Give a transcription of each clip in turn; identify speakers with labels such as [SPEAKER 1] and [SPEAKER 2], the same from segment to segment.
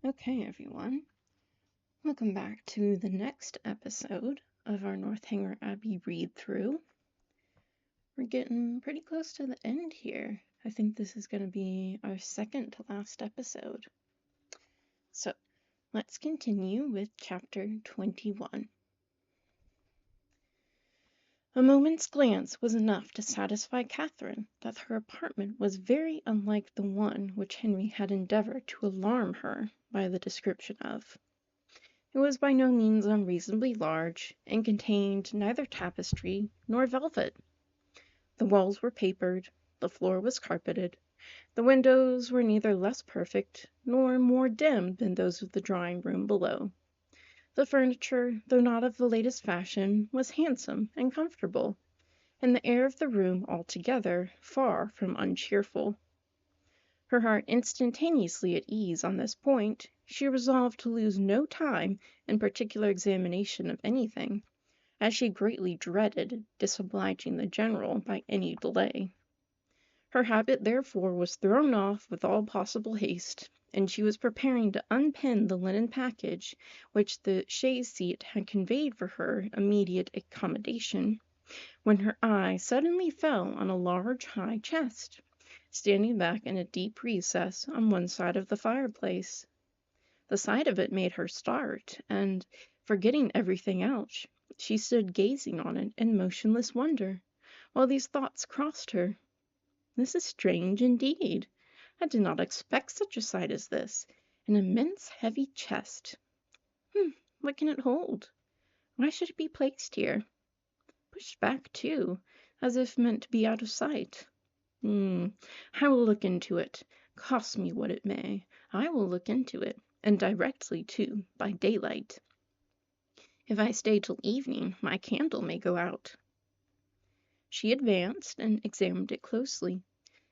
[SPEAKER 1] Okay, everyone. Welcome back to the next episode of our Northanger Abbey read-through. We're getting pretty close to the end here. I think this is going to be our second to last episode. So, let's continue with chapter 21. A moment's glance was enough to satisfy Catherine that her apartment was very unlike the one which Henry had endeavored to alarm her by the description of. It was by no means unreasonably large, and contained neither tapestry nor velvet. The walls were papered, the floor was carpeted, the windows were neither less perfect nor more dim than those of the drawing-room below. The furniture, though not of the latest fashion, was handsome and comfortable, and the air of the room altogether far from uncheerful. Her heart instantaneously at ease on this point, she resolved to lose no time in particular examination of anything, as she greatly dreaded disobliging the general by any delay. Her habit therefore was thrown off with all possible haste, and she was preparing to unpin the linen package which the chaise seat had conveyed for her immediate accommodation, when her eye suddenly fell on a large high chest, standing back in a deep recess on one side of the fireplace. The sight of it made her start, and, forgetting everything else, she stood gazing on it in motionless wonder, while these thoughts crossed her. This is strange indeed. I did not expect such a sight as this. An immense heavy chest. What can it hold? Why should it be placed here? Pushed back, too, as if meant to be out of sight. I will look into it. Cost me what it may, I will look into it, and directly, too, by daylight. If I stay till evening, my candle may go out. She advanced and examined it closely.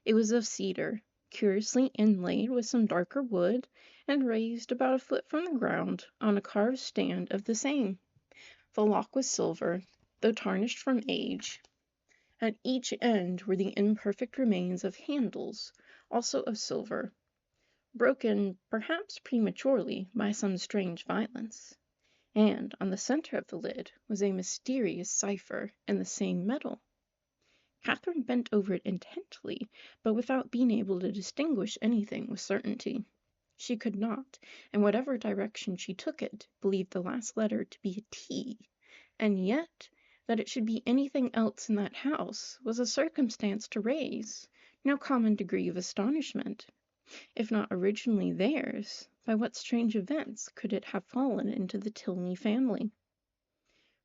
[SPEAKER 1] It was of cedar, curiously inlaid with some darker wood, and raised about a foot from the ground on a carved stand of the same. The lock was silver, though tarnished from age. At each end were the imperfect remains of handles, also of silver, broken, perhaps prematurely, by some strange violence. And on the center of the lid was a mysterious cipher in the same metal. Catherine bent over it intently, but without being able to distinguish anything with certainty. She could not, in whatever direction she took it, believe the last letter to be a T, and yet that it should be anything else in that house was a circumstance to raise no common degree of astonishment. If not originally theirs, by what strange events could it have fallen into the Tilney family?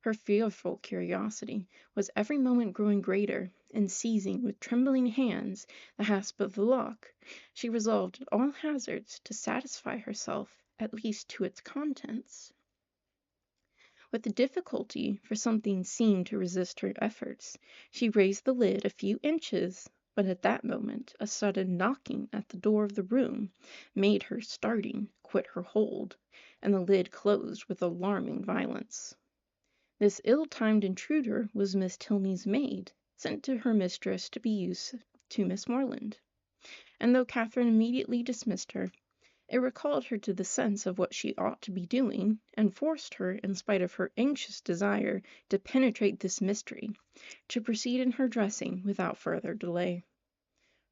[SPEAKER 1] Her fearful curiosity was every moment growing greater, and seizing with trembling hands the hasp of the lock, she resolved at all hazards to satisfy herself at least to its contents. With difficulty, for something seemed to resist her efforts, she raised the lid a few inches, but at that moment a sudden knocking at the door of the room made her, starting, quit her hold, and the lid closed with alarming violence. This ill-timed intruder was Miss Tilney's maid, sent to her mistress to be used to Miss Morland, and though Catherine immediately dismissed her, it recalled her to the sense of what she ought to be doing, and forced her, in spite of her anxious desire to penetrate this mystery, to proceed in her dressing without further delay.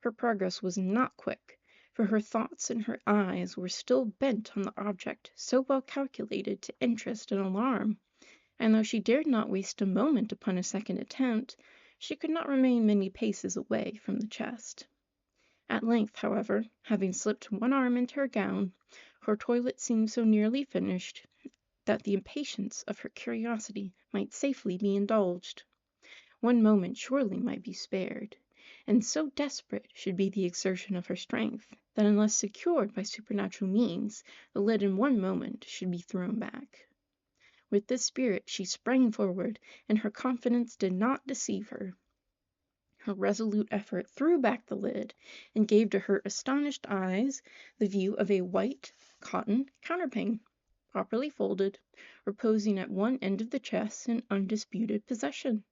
[SPEAKER 1] Her progress was not quick, for her thoughts and her eyes were still bent on the object so well calculated to interest and alarm, and though she dared not waste a moment upon a second attempt, she could not remain many paces away from the chest. At length, however, having slipped one arm into her gown, her toilet seemed so nearly finished that the impatience of her curiosity might safely be indulged. One moment surely might be spared, and so desperate should be the exertion of her strength, that unless secured by supernatural means, the lid in one moment should be thrown back. With this spirit she sprang forward, and her confidence did not deceive her. Her resolute effort threw back the lid, and gave to her astonished eyes the view of a white cotton counterpane, properly folded, reposing at one end of the chest in undisputed possession.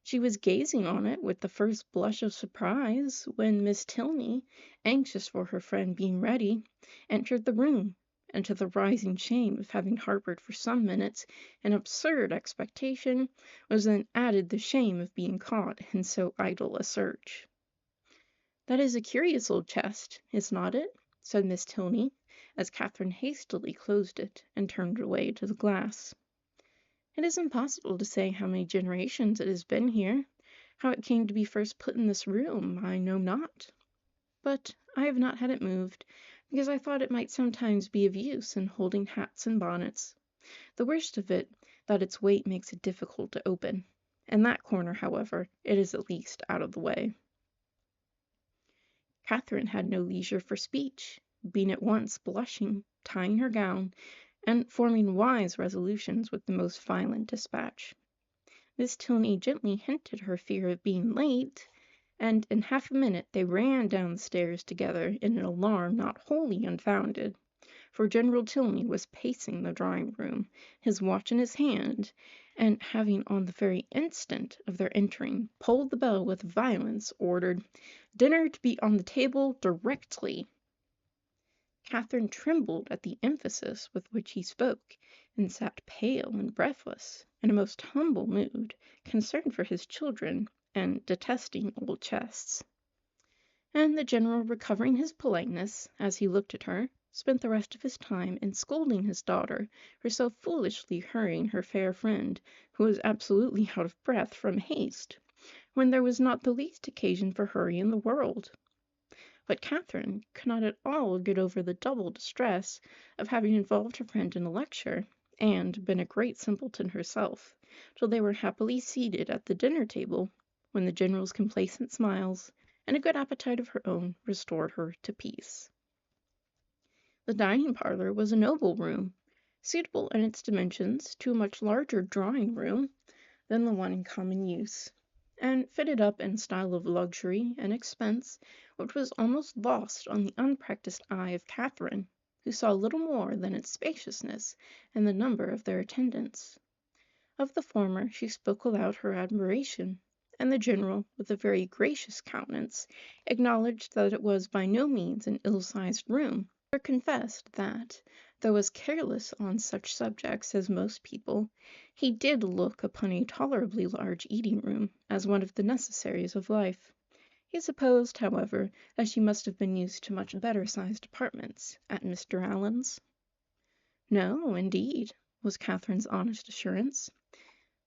[SPEAKER 1] She was gazing on it with the first blush of surprise, when Miss Tilney, anxious for her friend being ready, entered the room, and to the rising shame of having harbored for some minutes an absurd expectation, was then added the shame of being caught in so idle a search. "That is a curious old chest, is not it?" said Miss Tilney, as Catherine hastily closed it and turned away to the glass. "It is impossible to say how many generations it has been here. How it came to be first put in this room, I know not. But I have not had it moved, because I thought it might sometimes be of use in holding hats and bonnets. The worst of it, that its weight makes it difficult to open. In that corner, however, it is at least out of the way." Catherine had no leisure for speech, being at once blushing, tying her gown, and forming wise resolutions with the most violent dispatch. Miss Tilney gently hinted her fear of being late, and in half a minute they ran down the stairs together in an alarm not wholly unfounded, for General Tilney was pacing the drawing-room, his watch in his hand, and having on the very instant of their entering pulled the bell with violence, ordered "Dinner to be on the table directly." Catherine trembled at the emphasis with which he spoke, and sat pale and breathless, in a most humble mood, concerned for his children, and detesting old chests. And the General, recovering his politeness, as he looked at her, spent the rest of his time in scolding his daughter for so foolishly hurrying her fair friend, who was absolutely out of breath from haste, when there was not the least occasion for hurry in the world. But Catherine could not at all get over the double distress of having involved her friend in a lecture, and been a great simpleton herself, till they were happily seated at the dinner-table, when the General's complacent smiles, and a good appetite of her own, restored her to peace. The dining-parlour was a noble room, suitable in its dimensions to a much larger drawing-room than the one in common use, and fitted up in a style of luxury and expense which was almost lost on the unpractised eye of Catherine, who saw little more than its spaciousness and the number of their attendants. Of the former she spoke aloud her admiration, and the General, with a very gracious countenance, acknowledged that it was by no means an ill-sized room, but confessed that, though as careless on such subjects as most people, he did look upon a tolerably large eating-room as one of the necessaries of life. He supposed, however, that she must have been used to much better-sized apartments at Mr. Allen's. "No, indeed," was Catherine's honest assurance.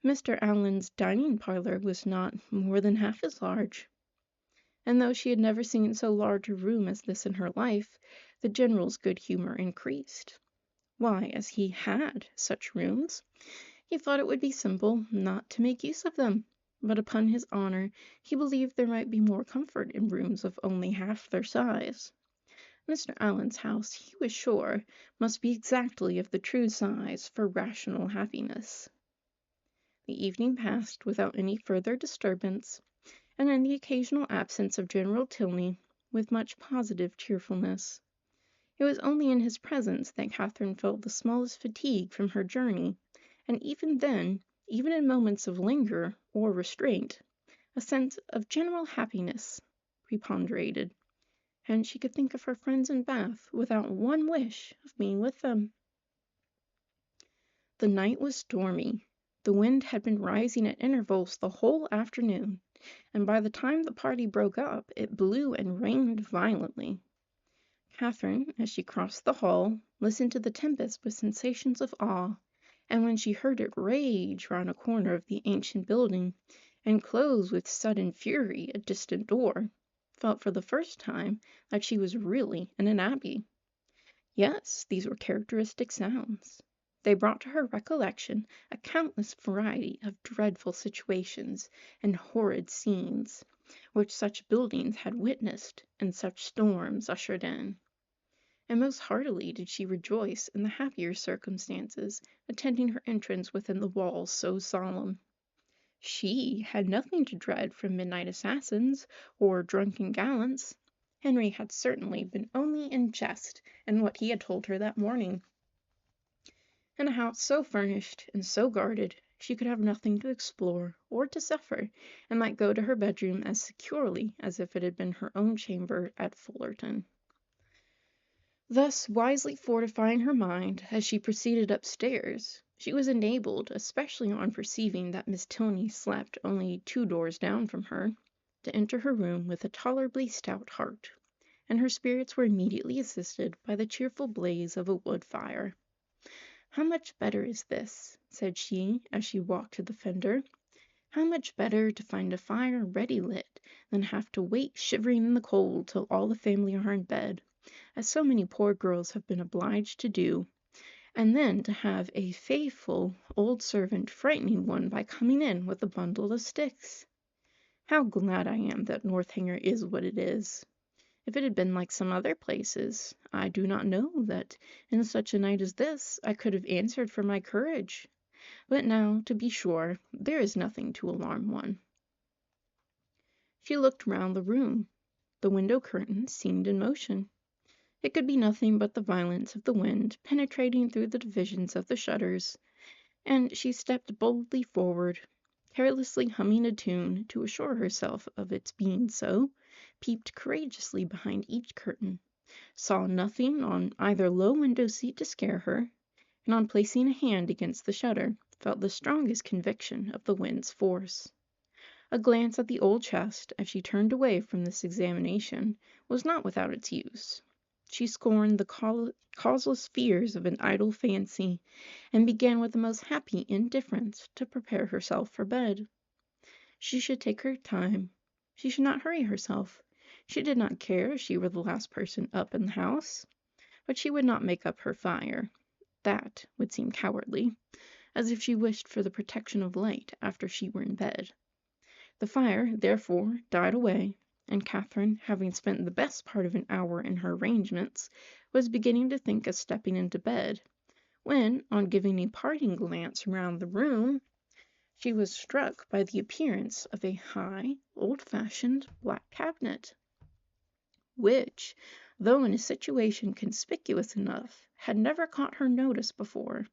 [SPEAKER 1] Mr. Allen's dining-parlour was not more than half as large. And though she had never seen so large a room as this in her life, the General's good humour increased. Why, as he had such rooms, he thought it would be simple not to make use of them, but upon his honour he believed there might be more comfort in rooms of only half their size. Mr. Allen's house, he was sure, must be exactly of the true size for rational happiness. The evening passed without any further disturbance, and in the occasional absence of General Tilney, with much positive cheerfulness. It was only in his presence that Catherine felt the smallest fatigue from her journey, and even then, even in moments of languor or restraint, a sense of general happiness preponderated, and she could think of her friends in Bath without one wish of being with them. The night was stormy. The wind had been rising at intervals the whole afternoon, and by the time the party broke up it blew and rained violently. Catherine, as she crossed the hall, listened to the tempest with sensations of awe, and when she heard it rage round a corner of the ancient building, and close with sudden fury a distant door, felt for the first time that she was really in an abbey. Yes, these were characteristic sounds. They brought to her recollection a countless variety of dreadful situations and horrid scenes, which such buildings had witnessed and such storms ushered in. And most heartily did she rejoice in the happier circumstances attending her entrance within the walls so solemn. She had nothing to dread from midnight assassins or drunken gallants. Henry had certainly been only in jest in what he had told her that morning. In a house so furnished and so guarded, she could have nothing to explore or to suffer, and might go to her bedroom as securely as if it had been her own chamber at Fullerton. Thus wisely fortifying her mind as she proceeded upstairs, she was enabled, especially on perceiving that Miss Tilney slept only 2 doors down from her, to enter her room with a tolerably stout heart, and her spirits were immediately assisted by the cheerful blaze of a wood fire. "How much better is this," said she, as she walked to the fender, "how much better to find a fire ready lit than have to wait shivering in the cold till all the family are in bed, as so many poor girls have been obliged to do, and then to have a faithful old servant frightening one by coming in with a bundle of sticks. How glad I am that Northanger is what it is. If it had been like some other places, I do not know that in such a night as this I could have answered for my courage. But now, to be sure, there is nothing to alarm one." She looked round the room. The window curtains seemed in motion. It could be nothing but the violence of the wind penetrating through the divisions of the shutters, and she stepped boldly forward, carelessly humming a tune to assure herself of its being so, peeped courageously behind each curtain, saw nothing on either low window seat to scare her, and on placing a hand against the shutter, felt the strongest conviction of the wind's force. A glance at the old chest, as she turned away from this examination, was not without its use. She scorned the causeless fears of an idle fancy, and began with the most happy indifference to prepare herself for bed. She should take her time. She should not hurry herself. She did not care if she were the last person up in the house. But she would not make up her fire. That would seem cowardly, as if she wished for the protection of light after she were in bed. The fire, therefore, died away, and Catherine, having spent the best part of an hour in her arrangements, was beginning to think of stepping into bed, when, on giving a parting glance round the room, she was struck by the appearance of a high, old-fashioned black cabinet, which, though in a situation conspicuous enough, had never caught her notice before.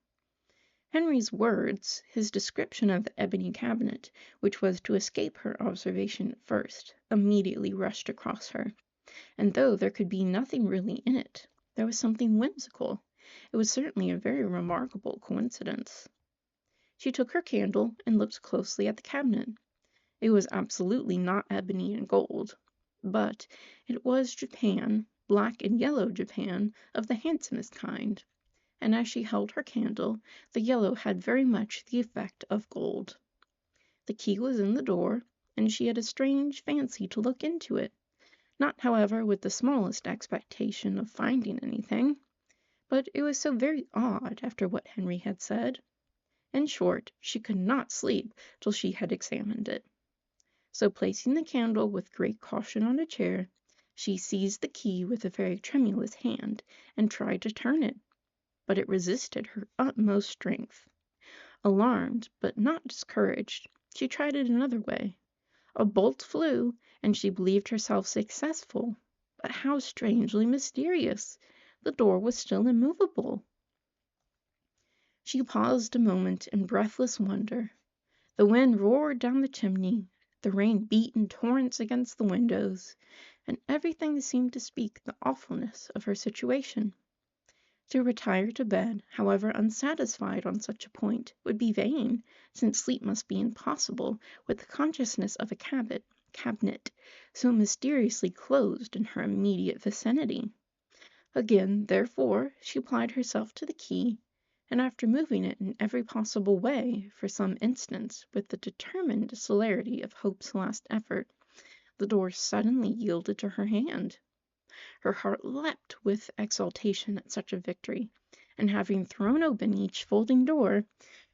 [SPEAKER 1] Henry's words, his description of the ebony cabinet, which was to escape her observation at first, immediately rushed across her, and though there could be nothing really in it, there was something whimsical. It was certainly a very remarkable coincidence. She took her candle and looked closely at the cabinet. It was absolutely not ebony and gold, but it was Japan, black and yellow Japan, of the handsomest kind, and as she held her candle, the yellow had very much the effect of gold. The key was in the door, and she had a strange fancy to look into it, not, however, with the smallest expectation of finding anything, but it was so very odd after what Henry had said. In short, she could not sleep till she had examined it. So placing the candle with great caution on a chair, she seized the key with a very tremulous hand, and tried to turn it, but it resisted her utmost strength. Alarmed, but not discouraged, she tried it another way. A bolt flew, and she believed herself successful. But how strangely mysterious! The door was still immovable. She paused a moment in breathless wonder. The wind roared down the chimney, the rain beat in torrents against the windows, and everything seemed to speak the awfulness of her situation. To retire to bed, however unsatisfied on such a point, would be vain, since sleep must be impossible with the consciousness of a cabinet so mysteriously closed in her immediate vicinity. Again, therefore, she applied herself to the key, and after moving it in every possible way for some instants with the determined celerity of hope's last effort, the door suddenly yielded to her hand. Her heart leapt with exultation at such a victory, and having thrown open each folding door,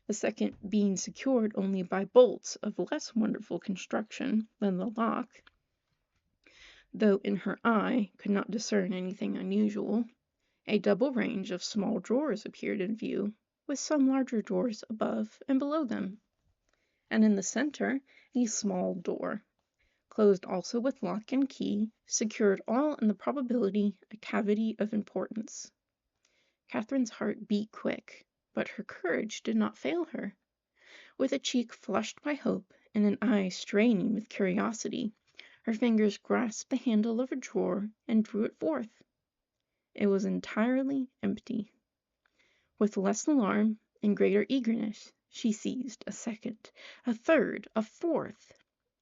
[SPEAKER 1] the second being secured only by bolts of less wonderful construction than the lock, though in her eye could not discern anything unusual, a double range of small drawers appeared in view, with some larger drawers above and below them, and in the center a small door, closed also with lock and key, secured all in the probability a cavity of importance. Catherine's heart beat quick, but her courage did not fail her. With a cheek flushed by hope and an eye straining with curiosity, her fingers grasped the handle of a drawer and drew it forth. it was entirely empty. With less alarm and greater eagerness, she seized a second, a third, a fourth.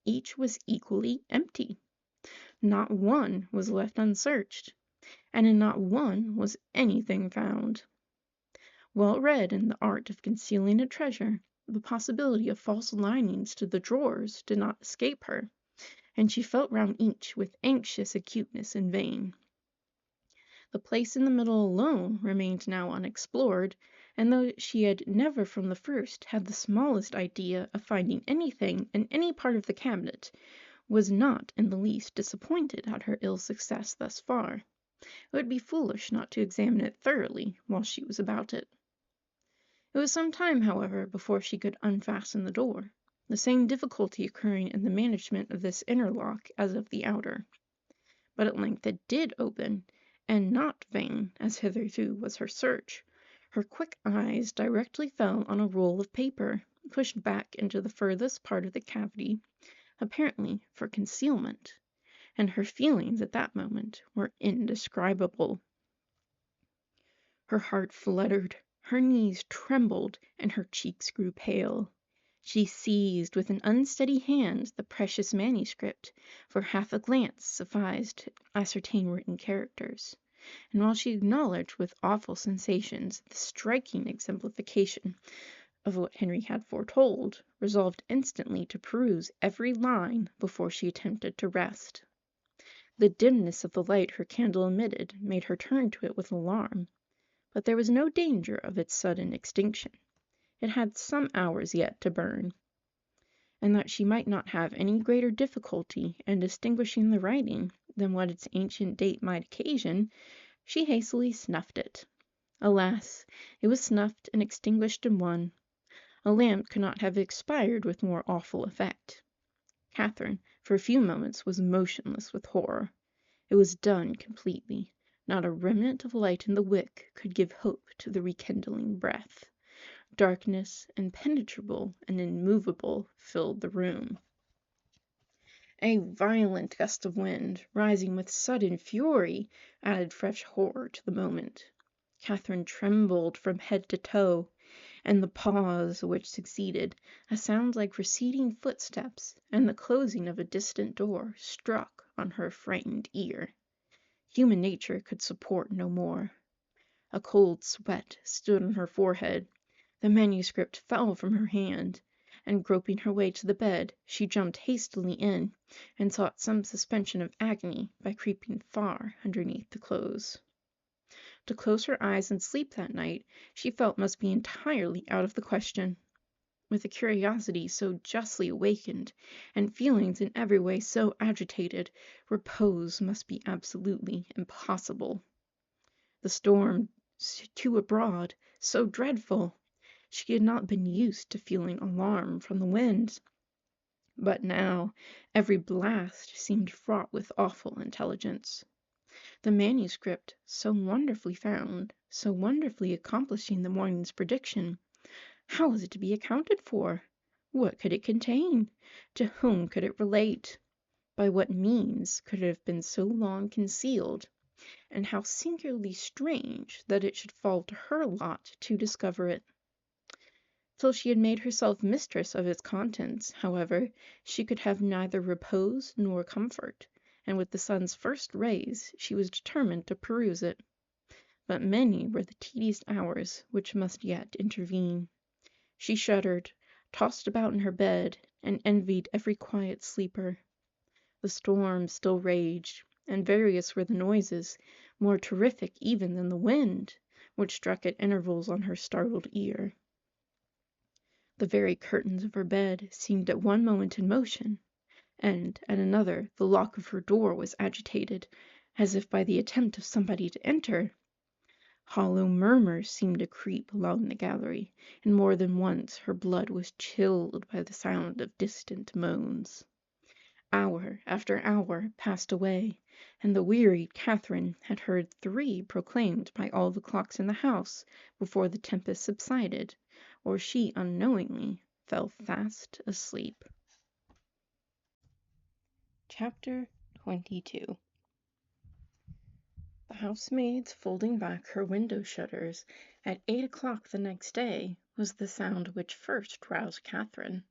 [SPEAKER 1] Each was equally empty. Not one was left unsearched, and in not one was anything found. Well read in the art of concealing a treasure, the possibility of false linings to the drawers did not escape her, and she felt round each with anxious acuteness in vain. The place in the middle alone remained now unexplored, and though she had never from the first had the smallest idea of finding anything in any part of the cabinet, was not in the least disappointed at her ill success thus far. It would be foolish not to examine it thoroughly while she was about it. It was some time, however, before she could unfasten the door, the same difficulty occurring in the management of this inner lock as of the outer. But at length it did open, and not vain, as hitherto was her search. Her quick eyes directly fell on a roll of paper, pushed back into the furthest part of the cavity, apparently for concealment, and her feelings at that moment were indescribable. Her heart fluttered, her knees trembled, and her cheeks grew pale. She seized with an unsteady hand the precious manuscript, for half a glance sufficed to ascertain written characters, and while she acknowledged with awful sensations the striking exemplification of what Henry had foretold, resolved instantly to peruse every line before she attempted to rest. The dimness of the light her candle emitted made her turn to it with alarm, but there was no danger of its sudden extinction. It had some hours yet to burn, and that she might not have any greater difficulty in distinguishing the writing than what its ancient date might occasion, she hastily snuffed it. Alas! it was snuffed and extinguished in one. A lamp could not have expired with more awful effect. Catherine, for a few moments, was motionless with horror. It was done completely. Not a remnant of light in the wick could give hope to the rekindling breath. Darkness, impenetrable and immovable, filled the room. A violent gust of wind, rising with sudden fury, added fresh horror to the moment. Catherine trembled from head to toe, and the pause which succeeded, a sound like receding footsteps and the closing of a distant door, struck on her frightened ear. Human nature could support no more. A cold sweat stood on her forehead. The manuscript fell from her hand, and groping her way to the bed, she jumped hastily in, and sought some suspension of agony by creeping far underneath the clothes. To close her eyes and sleep that night she felt must be entirely out of the question. With a curiosity so justly awakened, and feelings in every way so agitated, repose must be absolutely impossible. The storm, too abroad, so dreadful! She had not been used to feeling alarm from the wind, but now every blast seemed fraught with awful intelligence. The manuscript, so wonderfully found, so wonderfully accomplishing the morning's prediction, how was it to be accounted for? What could it contain? To whom could it relate? By what means could it have been so long concealed? And how singularly strange that it should fall to her lot to discover it. Till she had made herself mistress of its contents, however, she could have neither repose nor comfort, and with the sun's first rays she was determined to peruse it. But many were the tedious hours which must yet intervene. She shuddered, tossed about in her bed, and envied every quiet sleeper. The storm still raged, and various were the noises, more terrific even than the wind, which struck at intervals on her startled ear. The very curtains of her bed seemed at one moment in motion, and at another the lock of her door was agitated, as if by the attempt of somebody to enter. Hollow murmurs seemed to creep along the gallery, and more than once her blood was chilled by the sound of distant moans. Hour after hour passed away, and the wearied Catherine had heard 3 proclaimed by all the clocks in the house before the tempest subsided, or she unknowingly fell fast asleep. Chapter 22. The housemaids folding back her window shutters at 8 o'clock the next day was the sound which first roused Catherine,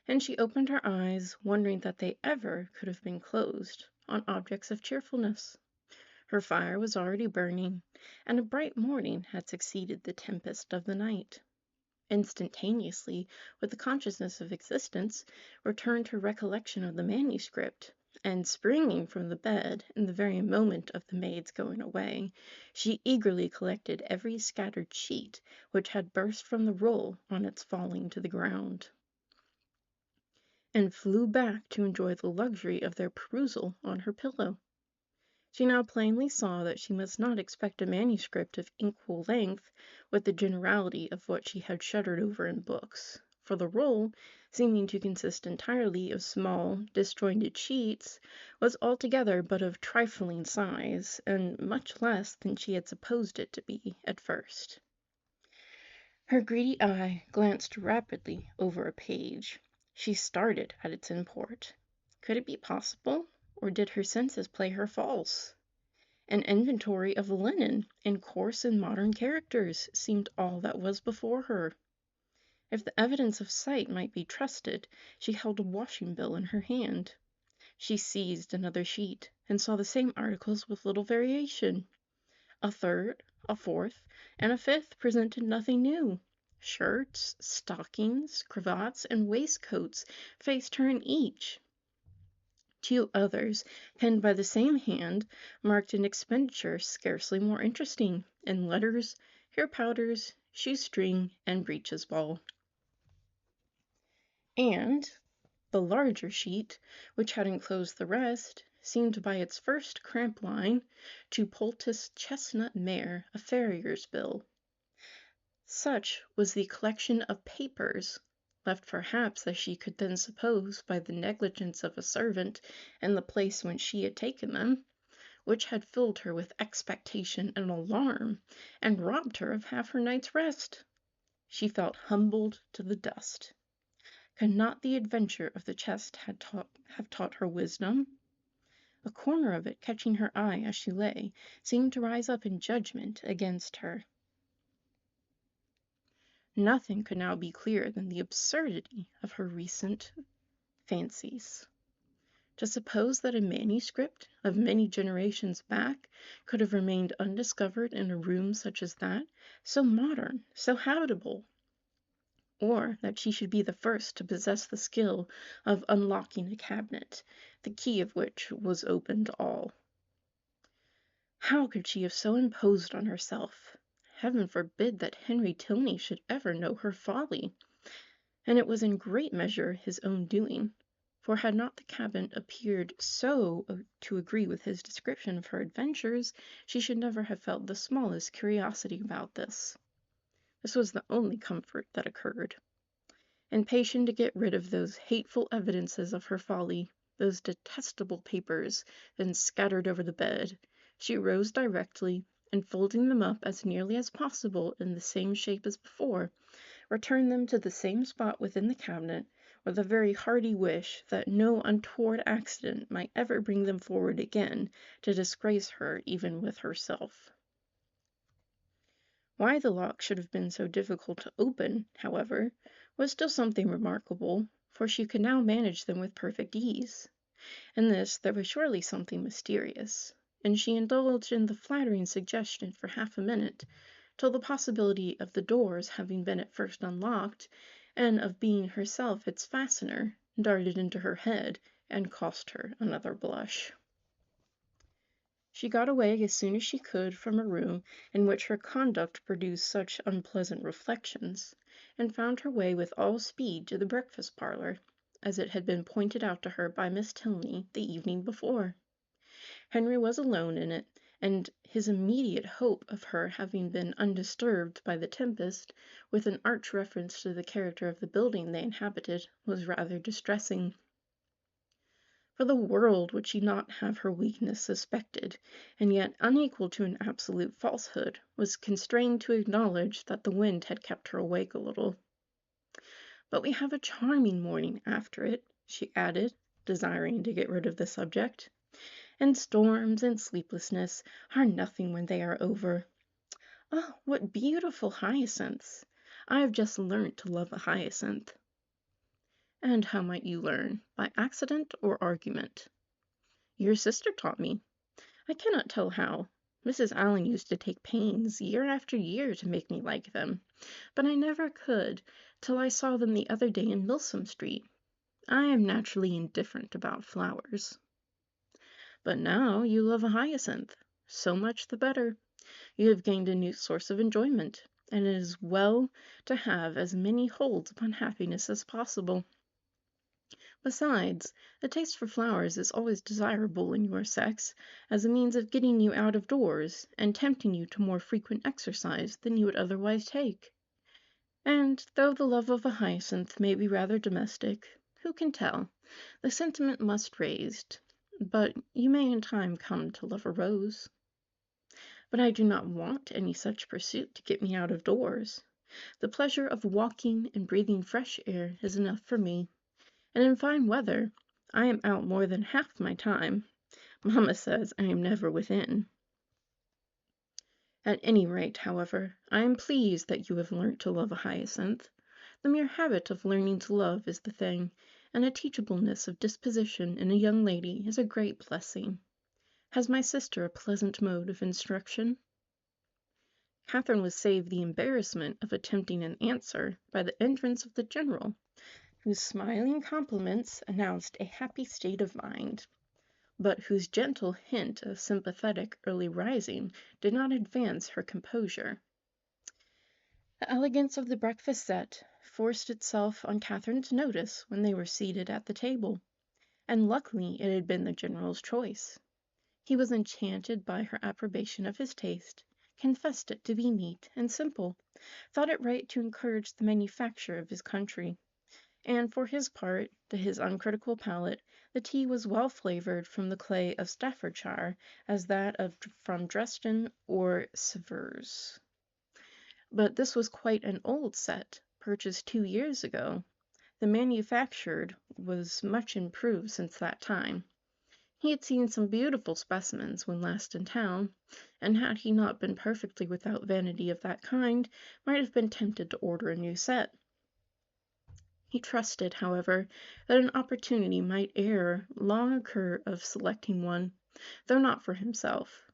[SPEAKER 1] and she opened her eyes, wondering that they ever could have been closed on objects of cheerfulness. Her fire was already burning, and a bright morning had succeeded the tempest of the night. Instantaneously, with the consciousness of existence, returned her recollection of the manuscript, and springing from the bed in the very moment of the maid's going away, she eagerly collected every scattered sheet which had burst from the roll on its falling to the ground, and flew back to enjoy the luxury of their perusal on her pillow. She now plainly saw that she must not expect a manuscript of equal length with the generality of what she had shuddered over in books, for the roll, seeming to consist entirely of small, disjointed sheets, was altogether but of trifling size, and much less than she had supposed it to be at first. Her greedy eye glanced rapidly over a page. She started at its import. Could it be possible, or did her senses play her false? An inventory of linen in coarse and modern characters seemed all that was before her. If the evidence of sight might be trusted, she held a washing bill in her hand. She seized another sheet, and saw the same articles with little variation. A third, a fourth, and a fifth presented nothing new. Shirts, stockings, cravats, and waistcoats faced her in each. Two others, penned by the same hand, marked an expenditure scarcely more interesting, in letters, hair powders, shoestring, and breeches ball. And the larger sheet, which had enclosed the rest, seemed by its first cramp line to poultice chestnut mare a farrier's bill. Such was the collection of papers, left perhaps, as she could then suppose, by the negligence of a servant in the place whence she had taken them, which had filled her with expectation and alarm, and robbed her of half her night's rest. She felt humbled to the dust. Could not the adventure of the chest have taught her wisdom? A corner of it, catching her eye as she lay, seemed to rise up in judgment against her. Nothing could now be clearer than the absurdity of her recent fancies. To suppose that a manuscript of many generations back could have remained undiscovered in a room such as that, so modern, so habitable, or that she should be the first to possess the skill of unlocking a cabinet, the key of which was open to all. How could she have so imposed on herself? Heaven forbid that Henry Tilney should ever know her folly! And it was in great measure his own doing, for had not the cabinet appeared so to agree with his description of her adventures, she should never have felt the smallest curiosity about this. This was the only comfort that occurred. Impatient to get rid of those hateful evidences of her folly, those detestable papers, then scattered over the bed, she rose directly, and folding them up as nearly as possible in the same shape as before, returned them to the same spot within the cabinet, with a very hearty wish that no untoward accident might ever bring them forward again to disgrace her even with herself. Why the lock should have been so difficult to open, however, was still something remarkable, for she could now manage them with perfect ease. In this there was surely something mysterious, and she indulged in the flattering suggestion for half a minute, till the possibility of the doors having been at first unlocked, and of being herself its fastener, darted into her head, and cost her another blush. She got away as soon as she could from a room in which her conduct produced such unpleasant reflections, and found her way with all speed to the breakfast parlour, as it had been pointed out to her by Miss Tilney the evening before. Henry was alone in it, and his immediate hope of her having been undisturbed by the tempest, with an arch reference to the character of the building they inhabited, was rather distressing. For the world would she not have her weakness suspected, and yet, unequal to an absolute falsehood, was constrained to acknowledge that the wind had kept her awake a little. "But we have a charming morning after it," she added, desiring to get rid of the subject. and storms and sleeplessness are nothing when they are over. Oh, what beautiful hyacinths! I have just learnt to love a hyacinth. And how might you learn? By accident or argument? Your sister taught me. I cannot tell how. Mrs. Allen used to take pains year after year to make me like them, but I never could till I saw them the other day in Milsom Street. I am naturally indifferent about flowers. But now you love a hyacinth. So much the better. You have gained a new source of enjoyment, and it is well to have as many holds upon happiness as possible. Besides, a taste for flowers is always desirable in your sex, as a means of getting you out of doors, and tempting you to more frequent exercise than you would otherwise take. And though the love of a hyacinth may be rather domestic, who can tell? The sentiment must raised, but you may in time come to love a rose. But I do not want any such pursuit to get me out of doors. The pleasure of walking and breathing fresh air is enough for me, and in fine weather I am out more than half my time. Mamma says I am never within. At any rate, however, I am pleased that you have learnt to love a hyacinth. The mere habit of learning to love is the thing, and a teachableness of disposition in a young lady is a great blessing. Has my sister a pleasant mode of instruction? Catherine was saved the embarrassment of attempting an answer by the entrance of the general, whose smiling compliments announced a happy state of mind, but whose gentle hint of sympathetic early rising did not advance her composure. The elegance of the breakfast set forced itself on Catherine's notice when they were seated at the table, and luckily it had been the general's choice. He was enchanted by her approbation of his taste, confessed it to be neat and simple, thought it right to encourage the manufacture of his country, and for his part, to his uncritical palate, the tea was well flavored from the clay of Staffordshire as that of from Dresden or Sevres. But this was quite an old set, purchased 2 years ago. The manufactured was much improved since that time. He had seen some beautiful specimens when last in town, and had he not been perfectly without vanity of that kind, might have been tempted to order a new set. He trusted, however, that an opportunity might ere long occur of selecting one, though not for himself.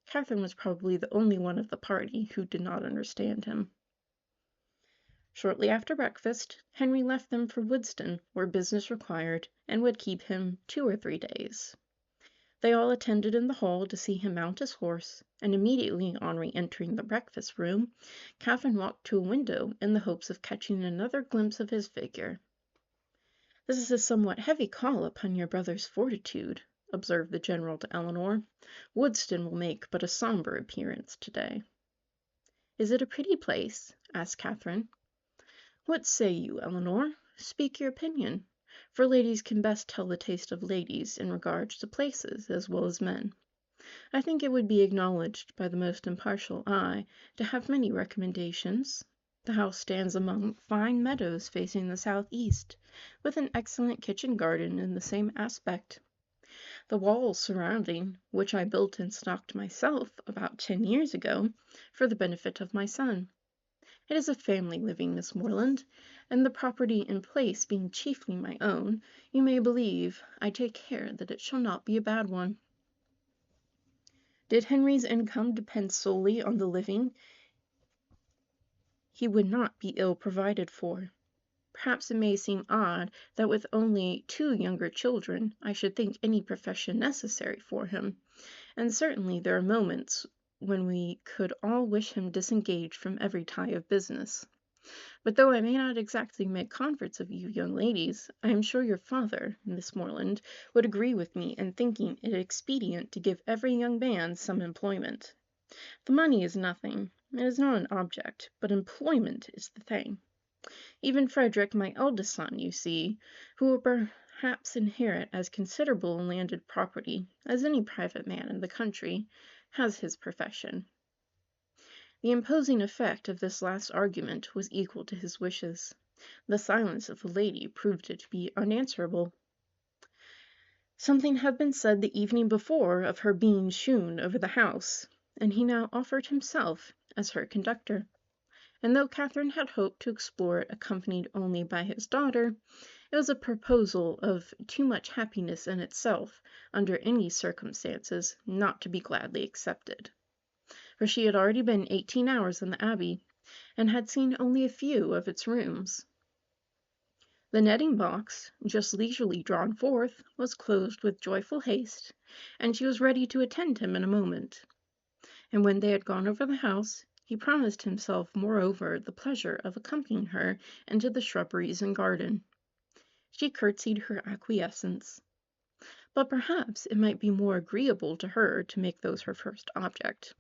[SPEAKER 1] Catherine was probably the only one of the party who did not understand him. Shortly after breakfast, Henry left them for Woodston, where business required, and would keep him 2 or 3 days. They all attended in the hall to see him mount his horse, and immediately on re-entering the breakfast room, Catherine walked to a window in the hopes of catching another glimpse of his figure. "This is a somewhat heavy call upon your brother's fortitude," observed the general to Eleanor. "Woodston will make but a sombre appearance to-day." "Is it a pretty place?" asked Catherine. "What say you, Eleanor? Speak your opinion, for ladies can best tell the taste of ladies in regard to places as well as men. I think it would be acknowledged by the most impartial eye to have many recommendations. The house stands among fine meadows facing the southeast, with an excellent kitchen garden in the same aspect. The walls surrounding, which I built and stocked myself about 10 years ago, for the benefit of my son. It is a family living, Miss Morland, and the property in place being chiefly my own, you may believe I take care that it shall not be a bad one." Did Henry's income depend solely on the living, he would not be ill provided for. Perhaps it may seem odd that with only 2 younger children I should think any profession necessary for him, and certainly there are moments when we could all wish him disengaged from every tie of business. But though I may not exactly make converts of you young ladies, I am sure your father, Miss Morland, would agree with me in thinking it expedient to give every young man some employment. The money is nothing, it is not an object, but employment is the thing. Even Frederick, my eldest son, you see, who will perhaps inherit as considerable landed property as any private man in the country, has his profession. The imposing effect of this last argument was equal to his wishes. The silence of the lady proved it to be unanswerable. Something had been said the evening before of her being shewn over the house, and he now offered himself as her conductor. And though Catherine had hoped to explore it accompanied only by his daughter, it was a proposal of too much happiness in itself, under any circumstances, not to be gladly accepted. For she had already been 18 hours in the Abbey, and had seen only a few of its rooms. The netting box, just leisurely drawn forth, was closed with joyful haste, and she was ready to attend him in a moment. And when they had gone over the house, he promised himself moreover the pleasure of accompanying her into the shrubberies and garden. She curtsied her acquiescence. But perhaps it might be more agreeable to her to make those her first object.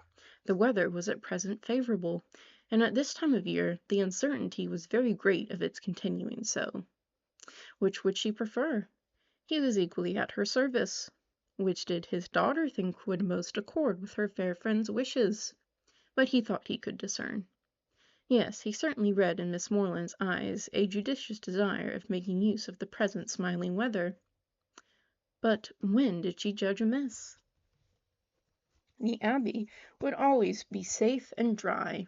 [SPEAKER 1] The weather was at present favorable, and at this time of year the uncertainty was very great of its continuing so. Which would she prefer? He was equally at her service. Which did his daughter think would most accord with her fair friend's wishes? But he thought he could discern. Yes, he certainly read in Miss Morland's eyes a judicious desire of making use of the present smiling weather. But when did she judge amiss? The Abbey would always be safe and dry.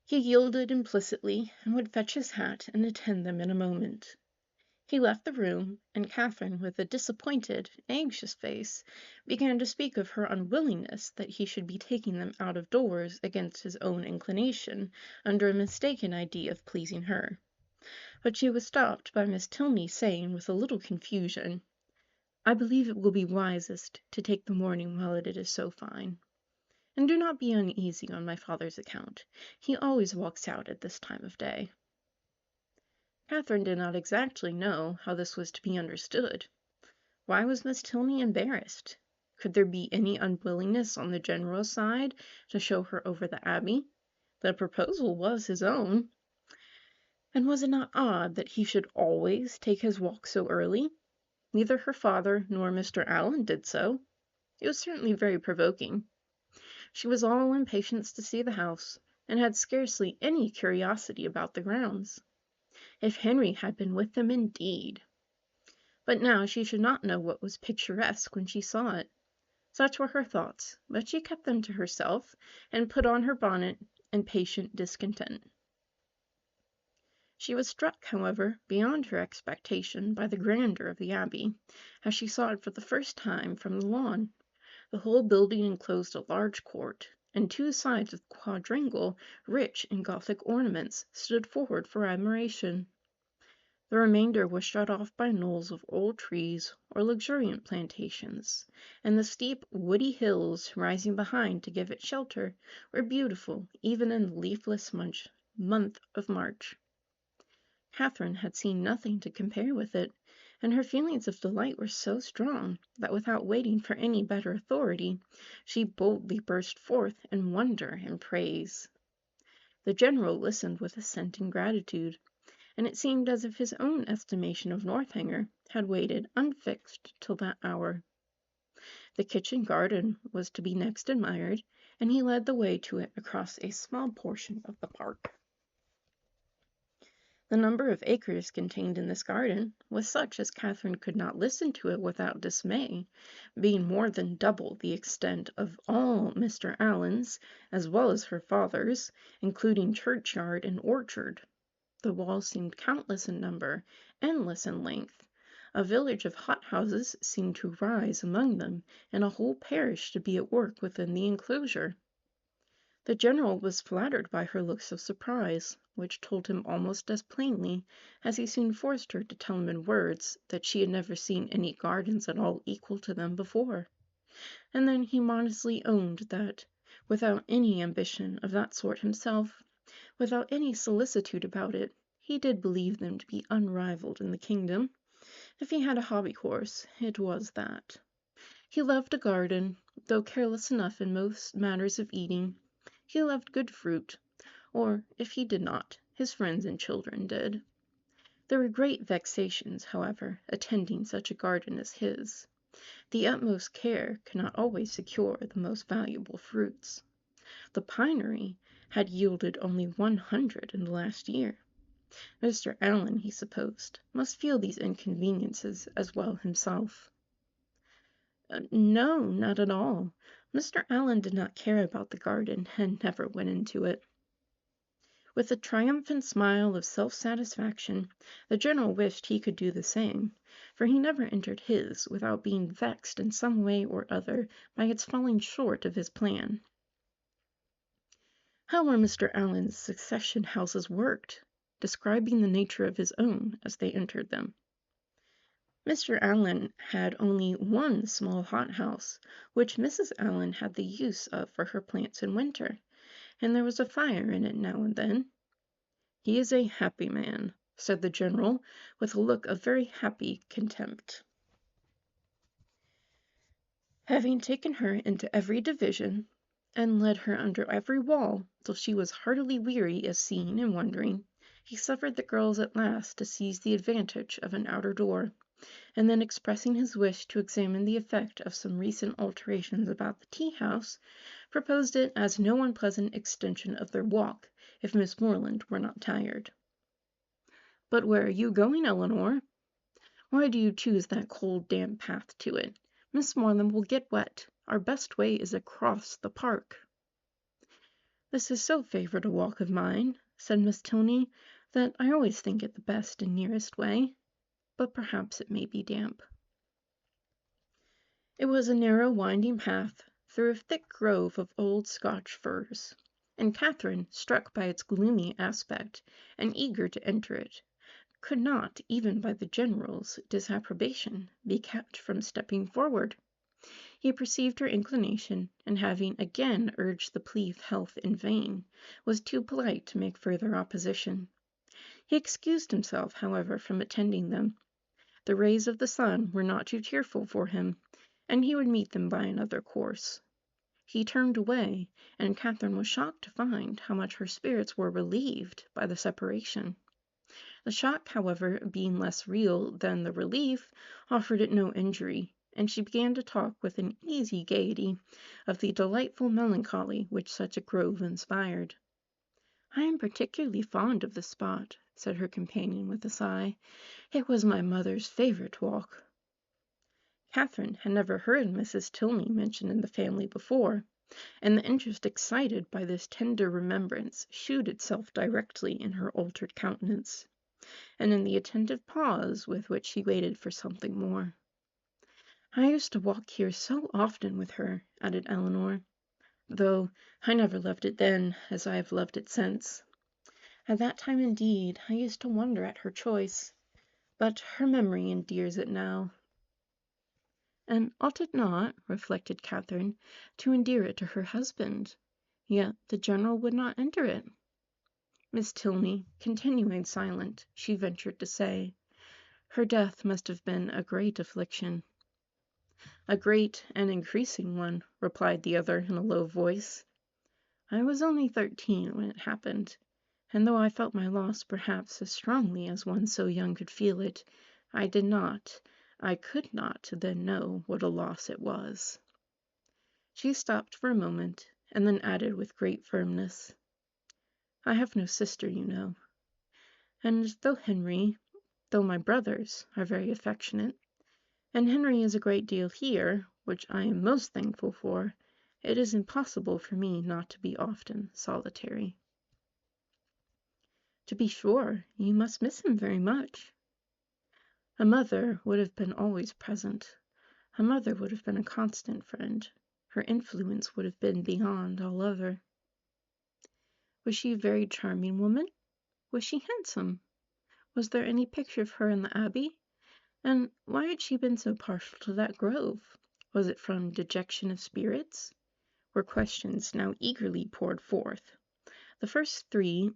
[SPEAKER 1] He yielded implicitly, and would fetch his hat and attend them in a moment. He left the room, and Catherine, with a disappointed, anxious face, began to speak of her unwillingness that he should be taking them out of doors against his own inclination, under a mistaken idea of pleasing her. But she was stopped by Miss Tilney saying, with a little confusion, "I believe it will be wisest to take the morning while it is so fine. And do not be uneasy on my father's account. He always walks out at this time of day." Catherine did not exactly know how this was to be understood. Why was Miss Tilney embarrassed? Could there be any unwillingness on the general side to show her over the Abbey? The proposal was his own. And was it not odd that he should always take his walk so early? Neither her father nor Mr. Allen did so. It was certainly very provoking. She was all impatience to see the house, and had scarcely any curiosity about the grounds. If Henry had been with them, indeed! But now she should not know what was picturesque when she saw it. Such were her thoughts, but she kept them to herself, and put on her bonnet in patient discontent. She was struck, however, beyond her expectation by the grandeur of the Abbey, as she saw it for the first time from the lawn. The whole building enclosed a large court, and 2 sides of the quadrangle, rich in Gothic ornaments, stood forward for admiration. The remainder was shut off by knolls of old trees or luxuriant plantations, and the steep, woody hills rising behind to give it shelter were beautiful even in the leafless month of March. Catherine had seen nothing to compare with it, and her feelings of delight were so strong that without waiting for any better authority, she boldly burst forth in wonder and praise. The general listened with assent and gratitude, and it seemed as if his own estimation of Northanger had waited unfixed till that hour. The kitchen garden was to be next admired, and he led the way to it across a small portion of the park. The number of acres contained in this garden was such as Catherine could not listen to it without dismay, being more than double the extent of all Mr. Allen's, as well as her father's, including churchyard and orchard. The walls seemed countless in number, endless in length. A village of hothouses seemed to rise among them, and a whole parish to be at work within the enclosure. The general was flattered by her looks of surprise, which told him almost as plainly, as he soon forced her to tell him in words, that she had never seen any gardens at all equal to them before. And then he modestly owned that, without any ambition of that sort himself, without any solicitude about it, he did believe them to be unrivalled in the kingdom. If he had a hobby horse, it was that. He loved a garden, though careless enough in most matters of eating. He loved good fruit, or, if he did not, his friends and children did. There were great vexations, however, attending such a garden as his. The utmost care cannot always secure the most valuable fruits. The pinery had yielded only 100 in the last year. Mr. Allen, he supposed, must feel these inconveniences as well himself. No, not at all. Mr. Allen did not care about the garden and never went into it. With a triumphant smile of self-satisfaction, the general wished he could do the same, for he never entered his without being vexed in some way or other by its falling short of his plan. How were Mr. Allen's succession houses worked? Describing the nature of his own as they entered them. Mr. Allen had only one small hothouse, which Mrs. Allen had the use of for her plants in winter, and there was a fire in it now and then. "He is a happy man," said the general, with a look of very happy contempt. Having taken her into every division, and led her under every wall, till she was heartily weary of seeing and wondering, he suffered the girls at last to seize the advantage of an outer door, and then expressing his wish to examine the effect of some recent alterations about the tea-house, proposed it as no unpleasant extension of their walk, if Miss Moreland were not tired. "But where are you going, Eleanor? Why do you choose that cold, damp path to it? Miss Moreland will get wet. Our best way is across the park." "This is so favorite a walk of mine," said Miss Tilney, "that I always think it the best and nearest way. But perhaps it may be damp." It was a narrow, winding path through a thick grove of old Scotch firs, and Catherine, struck by its gloomy aspect, and eager to enter it, could not, even by the general's disapprobation, be kept from stepping forward. He perceived her inclination, and having again urged the plea of health in vain, was too polite to make further opposition. He excused himself, however, from attending them. The rays of the sun were not too cheerful for him, and he would meet them by another course. He turned away, and Catherine was shocked to find how much her spirits were relieved by the separation. The shock, however, being less real than the relief, offered it no injury, and she began to talk with an easy gaiety of the delightful melancholy which such a grove inspired. "I am particularly fond of this spot," said her companion with a sigh. "It was my mother's favorite walk." Catherine had never heard Mrs. Tilney mentioned in the family before, and the interest excited by this tender remembrance shewed itself directly in her altered countenance, and in the attentive pause with which she waited for something more. "I used to walk here so often with her," added Eleanor, "though I never loved it then as I have loved it since. At that time, indeed, I used to wonder at her choice, but her memory endears it now." And ought it not, reflected Catherine, to endear it to her husband? Yet the general would not enter it. Miss Tilney continuing silent, she ventured to say, "Her death must have been a great affliction." "A great and increasing one," replied the other in a low voice. "I was only 13 when it happened, and though I felt my loss perhaps as strongly as one so young could feel it, I could not then know what a loss it was." She stopped for a moment, and then added with great firmness, "I have no sister, you know, and though my brothers are very affectionate, and Henry is a great deal here, which I am most thankful for, it is impossible for me not to be often solitary." "To be sure, you must miss him very much." "A mother would have been always present. A mother would have been a constant friend. Her influence would have been beyond all other." "Was she a very charming woman? Was she handsome? Was there any picture of her in the Abbey? And why had she been so partial to that grove? Was it from dejection of spirits?" were questions now eagerly poured forth. The first three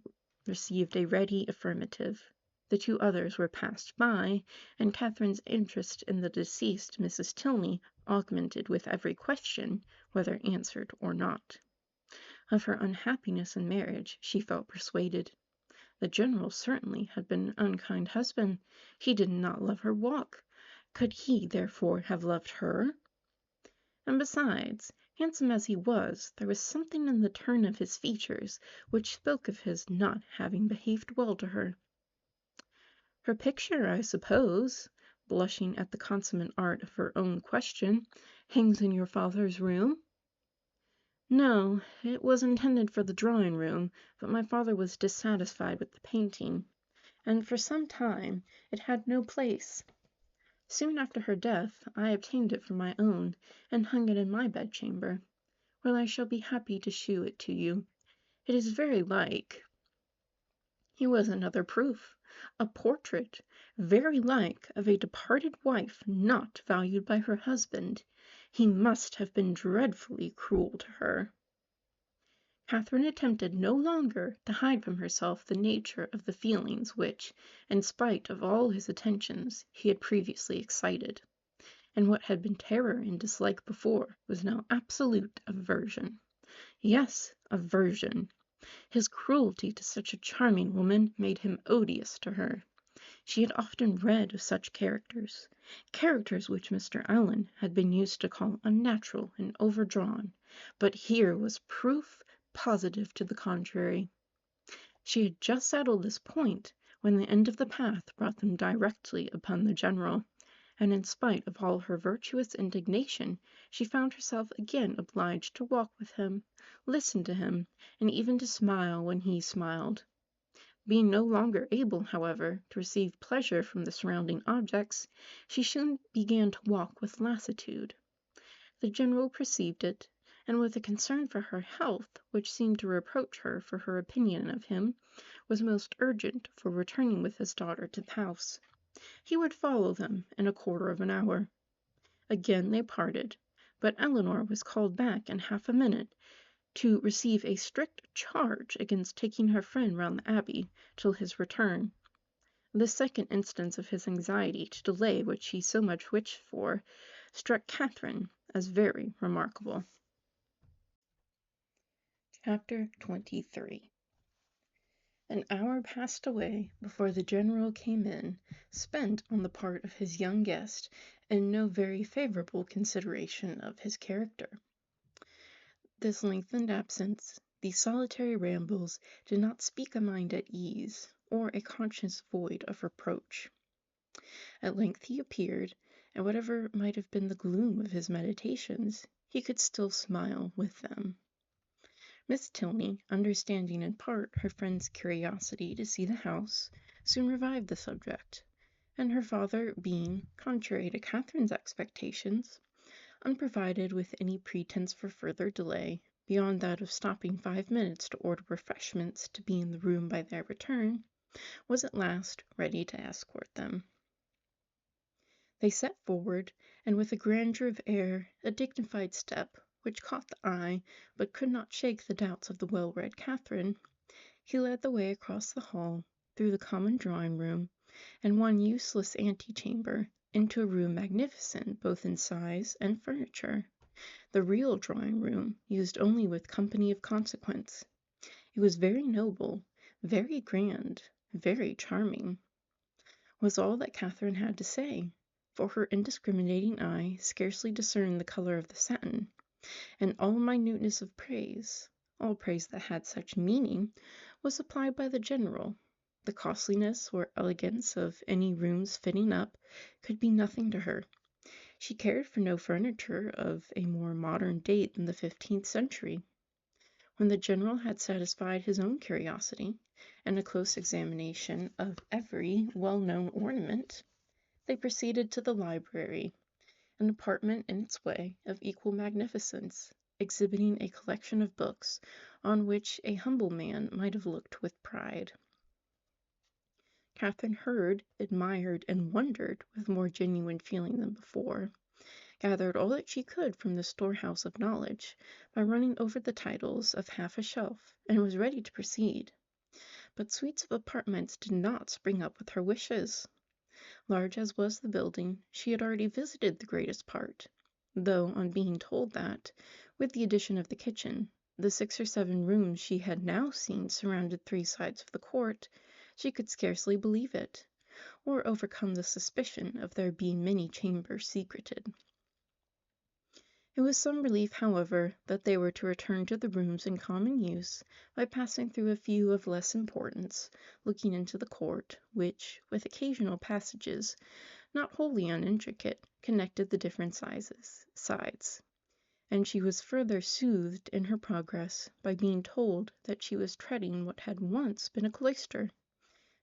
[SPEAKER 1] received a ready affirmative. The two others were passed by, and Catherine's interest in the deceased Mrs. Tilney augmented with every question, whether answered or not. Of her unhappiness in marriage she felt persuaded. The general certainly had been an unkind husband. He did not love her walk. Could he, therefore, have loved her? And besides, handsome as he was, there was something in the turn of his features which spoke of his not having behaved well to her. "Her picture, I suppose. blushing at the consummate art of her own question, hangs in your father's room? No, it was intended for the drawing room, but my father was dissatisfied with the painting, and for some time it had no place. Soon after her death I obtained it for my own, and hung it in my bedchamber, where I shall be happy to shew it to you. It is very like. Here was another proof. A portrait, very like, of a departed wife not valued by her husband. He must have been dreadfully cruel to her. Catherine attempted no longer to hide from herself the nature of the feelings which, in spite of all his attentions, he had previously excited, and what had been terror and dislike before was now absolute aversion. Yes, aversion. His cruelty to such a charming woman made him odious to her. She had often read of such characters, characters which Mr. Allen had been used to call unnatural and overdrawn, but here was proof positive to the contrary. She had just settled this point when the end of the path brought them directly upon the general, and in spite of all her virtuous indignation, she found herself again obliged to walk with him, listen to him, and even to smile when he smiled. Being no longer able, however, to receive pleasure from the surrounding objects, she soon began to walk with lassitude. The general perceived it, and with a concern for her health, which seemed to reproach her for her opinion of him, was most urgent for returning with his daughter to the house. He would follow them in a quarter of an hour. Again they parted, but Eleanor was called back in half a minute to receive a strict charge against taking her friend round the Abbey till his return. This second instance of his anxiety to delay what she so much wished for struck Catherine as very remarkable. Chapter 23. An hour passed away before the general came in, spent on the part of his young guest in no very favorable consideration of his character. This lengthened absence, these solitary rambles, did not speak a mind at ease, or a conscience void of reproach. At length he appeared, and whatever might have been the gloom of his meditations, he could still smile with them. Miss Tilney, understanding in part her friend's curiosity to see the house, soon revived the subject, and her father being, contrary to Catherine's expectations, unprovided with any pretence for further delay, beyond that of stopping 5 minutes to order refreshments to be in the room by their return, was at last ready to escort them. They set forward, and with a grandeur of air, a dignified step, which caught the eye, but could not shake the doubts of the well-read Catherine, he led the way across the hall, through the common drawing-room, and one useless antechamber, into a room magnificent both in size and furniture, the real drawing-room, used only with company of consequence. It was very noble, very grand, very charming, was all that Catherine had to say, for her indiscriminating eye scarcely discerned the color of the satin, and all minuteness of praise, all praise that had such meaning, was supplied by the general. The costliness or elegance of any room's fitting up could be nothing to her. She cared for no furniture of a more modern date than the 15th century. When the general had satisfied his own curiosity, and a close examination of every well-known ornament, they proceeded to the library, an apartment in its way of equal magnificence, exhibiting a collection of books on which a humble man might have looked with pride. Catherine heard, admired, and wondered with more genuine feeling than before, gathered all that she could from the storehouse of knowledge by running over the titles of half a shelf, and was ready to proceed. But suites of apartments did not spring up with her wishes. Large as was the building, she had already visited the greatest part, though on being told that, with the addition of the kitchen, the 6 or 7 rooms she had now seen surrounded 3 sides of the court, she could scarcely believe it, or overcome the suspicion of there being many chambers secreted. It was some relief, however, that they were to return to the rooms in common use by passing through a few of less importance, looking into the court, which, with occasional passages, not wholly unintricate, connected the different sides, and she was further soothed in her progress by being told that she was treading what had once been a cloister,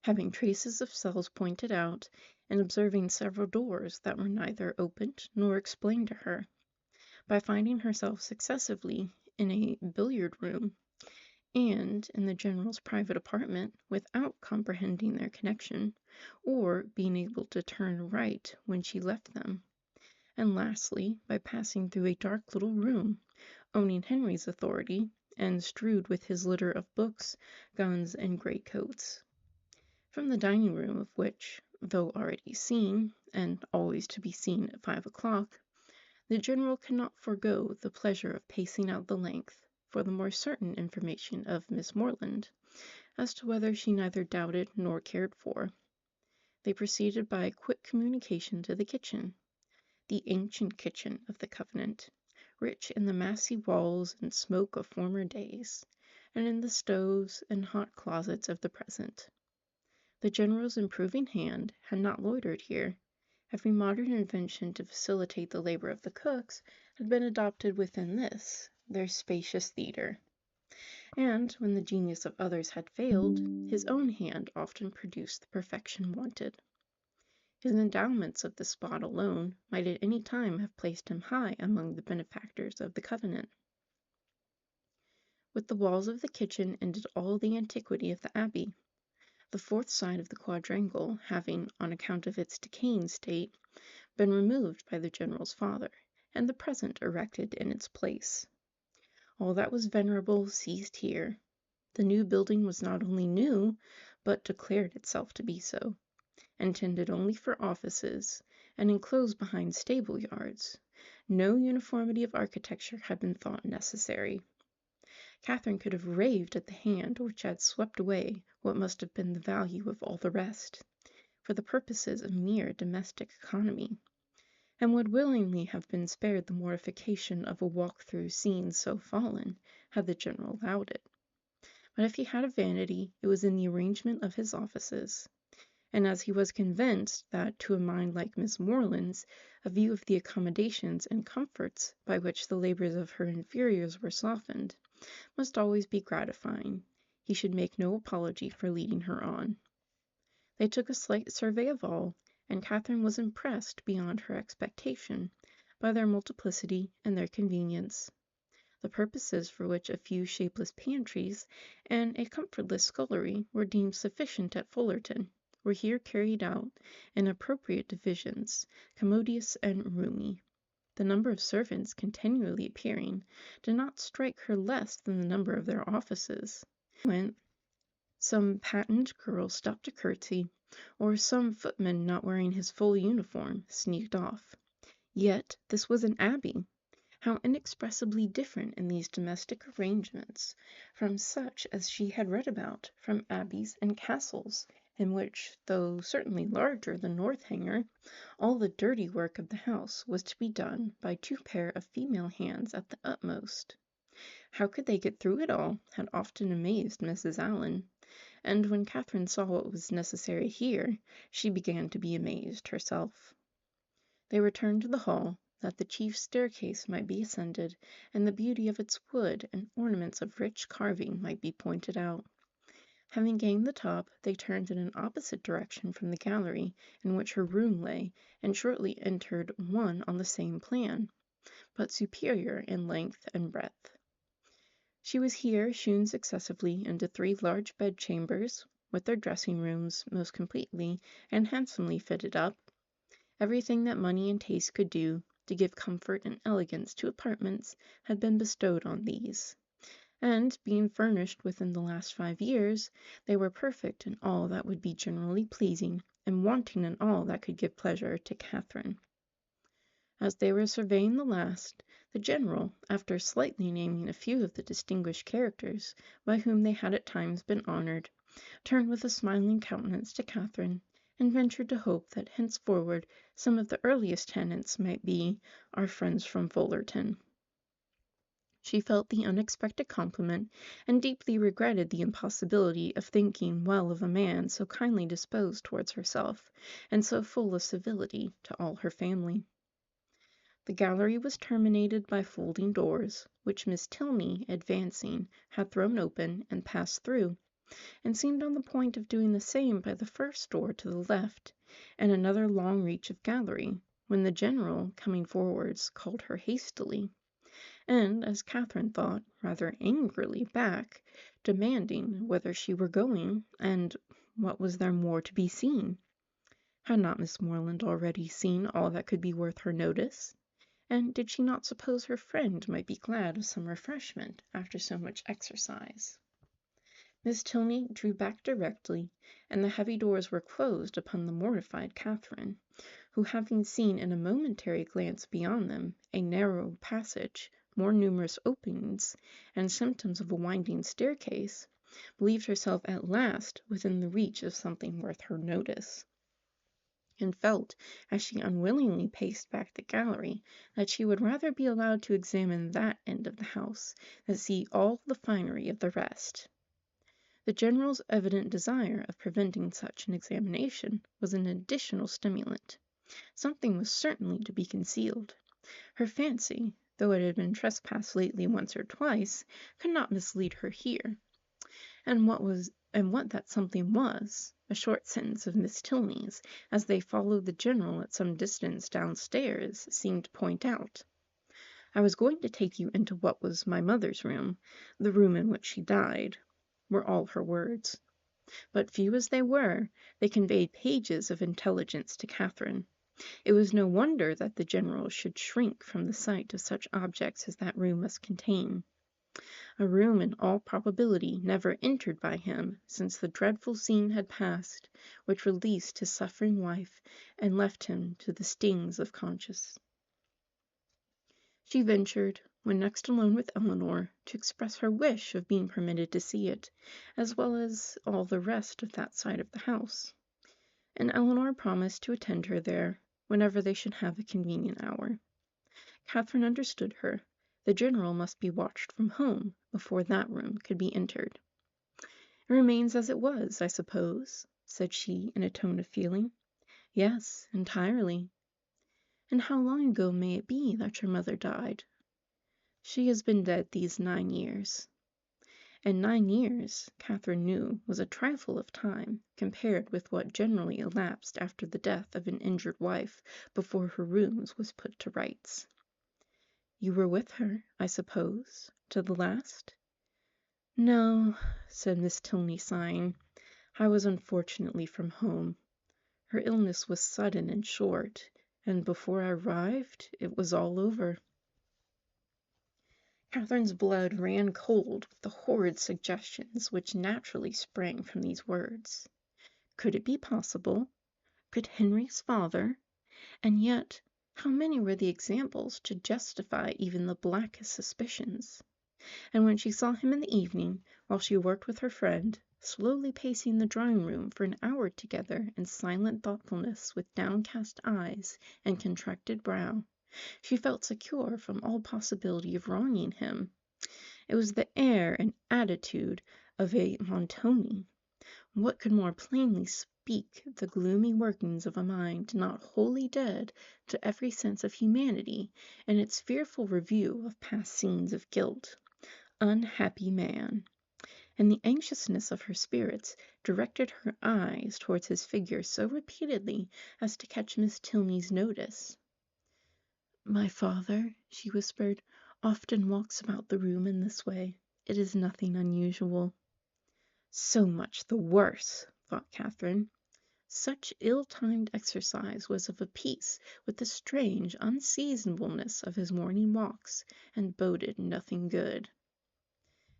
[SPEAKER 1] having traces of cells pointed out, and observing several doors that were neither opened nor explained to her, by finding herself successively in a billiard room and in the general's private apartment without comprehending their connection, or being able to turn right when she left them, and lastly by passing through a dark little room, owning Henry's authority, and strewed with his litter of books, guns, and greatcoats. From the dining room of which, though already seen, and always to be seen at 5 o'clock, the general could not forego the pleasure of pacing out the length for the more certain information of Miss Morland, as to whether she neither doubted nor cared for. They proceeded by quick communication to the kitchen, the ancient kitchen of the Covenant, rich in the massy walls and smoke of former days, and in the stoves and hot closets of the present. The general's improving hand had not loitered here. Every modern invention to facilitate the labor of the cooks had been adopted within this, their spacious theatre. And when the genius of others had failed, his own hand often produced the perfection wanted. His endowments of the spot alone might at any time have placed him high among the benefactors of the Covenant. With the walls of the kitchen ended all the antiquity of the Abbey, the fourth side of the quadrangle having, on account of its decaying state, been removed by the general's father, and the present erected in its place. All that was venerable ceased here. The new building was not only new, but declared itself to be so, intended only for offices, and enclosed behind stable yards. No uniformity of architecture had been thought necessary. Catherine could have raved at the hand which had swept away what must have been the value of all the rest, for the purposes of mere domestic economy, and would willingly have been spared the mortification of a walk through scenes so fallen, had the general allowed it. But if he had a vanity, it was in the arrangement of his offices, and as he was convinced that to a mind like Miss Morland's, a view of the accommodations and comforts by which the labors of her inferiors were softened must always be gratifying, he should make no apology for leading her on. They took a slight survey of all, and Catherine was impressed beyond her expectation by their multiplicity and their convenience. The purposes for which a few shapeless pantries and a comfortless scullery were deemed sufficient at Fullerton were here carried out in appropriate divisions, commodious and roomy. The number of servants continually appearing did not strike her less than the number of their offices. When some patent girl stopped to curtsy, or some footman not wearing his full uniform sneaked off. Yet this was an abbey. How inexpressibly different in these domestic arrangements from such as she had read about from abbeys and castles, in which, though certainly larger than Northanger, all the dirty work of the house was to be done by 2 pair of female hands at the utmost. How could they get through it all had often amazed Mrs. Allen, and when Catherine saw what was necessary here, she began to be amazed herself. They returned to the hall, that the chief staircase might be ascended, and the beauty of its wood and ornaments of rich carving might be pointed out. Having gained the top, they turned in an opposite direction from the gallery in which her room lay, and shortly entered one on the same plan, but superior in length and breadth. She was here shewn successively into 3 large bedchambers, with their dressing rooms most completely and handsomely fitted up. Everything that money and taste could do to give comfort and elegance to apartments had been bestowed on these, and, being furnished within the last 5 years, they were perfect in all that would be generally pleasing, and wanting in all that could give pleasure to Catherine. As they were surveying the last, the general, after slightly naming a few of the distinguished characters by whom they had at times been honored, turned with a smiling countenance to Catherine, and ventured to hope that henceforward some of the earliest tenants might be our friends from Fullerton. She felt the unexpected compliment, and deeply regretted the impossibility of thinking well of a man so kindly disposed towards herself, and so full of civility to all her family. The gallery was terminated by folding doors, which Miss Tilney, advancing, had thrown open and passed through, and seemed on the point of doing the same by the first door to the left, and another long reach of gallery, when the General, coming forwards, called her hastily, and, as Catherine thought, rather angrily back, demanding whither she were going, and what was there more to be seen? Had not Miss Morland already seen all that could be worth her notice? And did she not suppose her friend might be glad of some refreshment after so much exercise? Miss Tilney drew back directly, and the heavy doors were closed upon the mortified Catherine, who, having seen in a momentary glance beyond them a narrow passage, more numerous openings, and symptoms of a winding staircase, believed herself at last within the reach of something worth her notice, and felt, as she unwillingly paced back the gallery, that she would rather be allowed to examine that end of the house than see all the finery of the rest. The General's evident desire of preventing such an examination was an additional stimulant. Something was certainly to be concealed. Her fancy, though it had been trespassed lately once or twice, could not mislead her here. And what that something was, a short sentence of Miss Tilney's, as they followed the General at some distance downstairs, seemed to point out. "I was going to take you into what was my mother's room, the room in which she died," were all her words. But few as they were, they conveyed pages of intelligence to Catherine. It was no wonder that the General should shrink from the sight of such objects as that room must contain. A room in all probability never entered by him since the dreadful scene had passed, which released his suffering wife and left him to the stings of conscience. She ventured, when next alone with Eleanor, to express her wish of being permitted to see it, as well as all the rest of that side of the house, and Eleanor promised to attend her there whenever they should have a convenient hour. Catherine understood her. The General must be watched from home before that room could be entered. "It remains as it was, I suppose," said she in a tone of feeling. "Yes, entirely." "And how long ago may it be that your mother died?" "She has been dead these 9 years." And 9 years, Catherine knew, was a trifle of time compared with what generally elapsed after the death of an injured wife before her rooms was put to rights. "You were with her, I suppose, to the last?" "No," said Miss Tilney, sighing. "I was unfortunately from home. Her illness was sudden and short, and before I arrived it was all over." Catherine's blood ran cold with the horrid suggestions which naturally sprang from these words. Could it be possible? Could Henry's father? And yet, how many were the examples to justify even the blackest suspicions? And when she saw him in the evening, while she worked with her friend, slowly pacing the drawing-room for an hour together in silent thoughtfulness with downcast eyes and contracted brow, she felt secure from all possibility of wronging him. It was the air and attitude of a Montoni. What could more plainly speak the gloomy workings of a mind not wholly dead to every sense of humanity in its fearful review of past scenes of guilt? Unhappy man! And the anxiousness of her spirits directed her eyes towards his figure so repeatedly as to catch Miss Tilney's notice. "My father," she whispered, "often walks about the room in this way. It is nothing unusual." So much the worse, thought Catherine. Such ill-timed exercise was of a piece with the strange unseasonableness of his morning walks, and boded nothing good.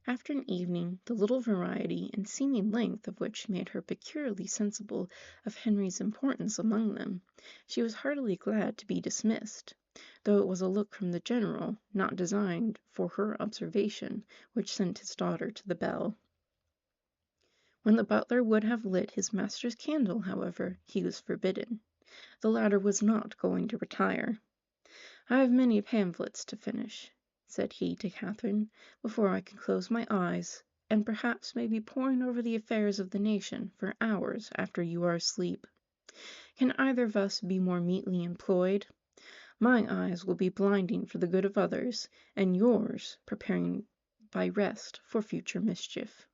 [SPEAKER 1] After an evening, the little variety and seeming length of which made her peculiarly sensible of Henry's importance among them, she was heartily glad to be dismissed, though it was a look from the General, not designed for her observation, which sent his daughter to the bell. When the butler would have lit his master's candle, however, he was forbidden. The latter was not going to retire. "I have many pamphlets to finish," said he to Catherine, before I can close my eyes, and perhaps may be poring over the affairs of the nation for hours after you are asleep. Can either of us be more meetly employed? My eyes will be blinding for the good of others, and yours preparing by rest for future mischief.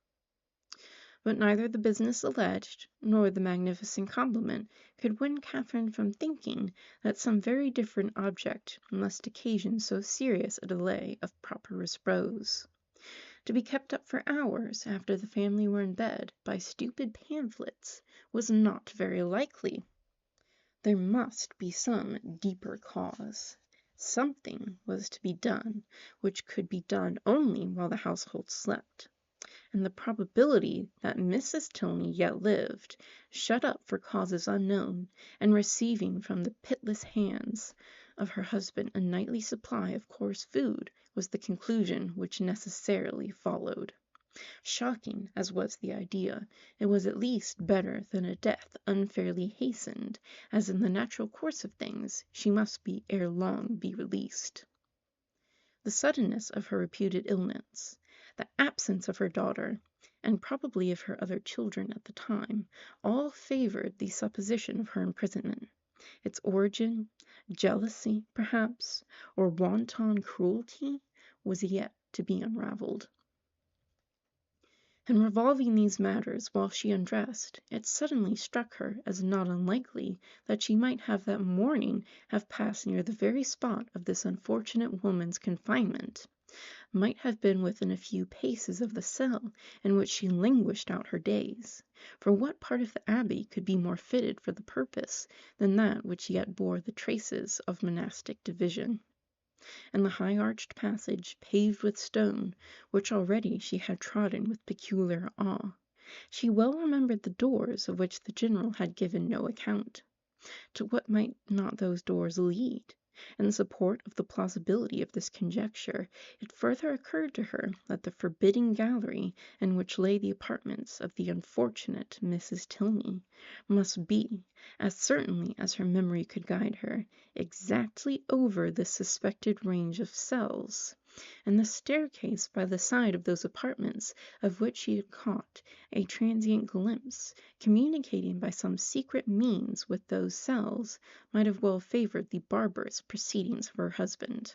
[SPEAKER 1] But neither the business alleged, nor the magnificent compliment, could win Catherine from thinking that some very different object must occasion so serious a delay of proper repose. To be kept up for hours after the family were in bed by stupid pamphlets was not very likely. There must be some deeper cause. Something was to be done which could be done only while the household slept, and the probability that Mrs. Tilney yet lived, shut up for causes unknown, and receiving from the pitiless hands of her husband a nightly supply of coarse food, was the conclusion which necessarily followed. Shocking as was the idea, it was at least better than a death unfairly hastened, as in the natural course of things she must be ere long be released. The suddenness of her reputed illness, the absence of her daughter, and probably of her other children at the time, all favored the supposition of her imprisonment. Its origin, jealousy, perhaps, or wanton cruelty, was yet to be unravelled. And revolving these matters while she undressed, it suddenly struck her as not unlikely that she might have that morning have passed near the very spot of this unfortunate woman's confinement, might have been within a few paces of the cell in which she languished out her days. For what part of the Abbey could be more fitted for the purpose than that which yet bore the traces of monastic division? And the high-arched passage, paved with stone, which already she had trodden with peculiar awe. She well remembered the doors of which the general had given no account. To what might not those doors lead? In support of the plausibility of this conjecture, it further occurred to her that the forbidding gallery in which lay the apartments of the unfortunate Mrs. Tilney must be, as certainly as her memory could guide her, exactly over this suspected range of cells, and the staircase by the side of those apartments of which she had caught a transient glimpse, communicating by some secret means with those cells, might have well favored the barbarous proceedings of her husband.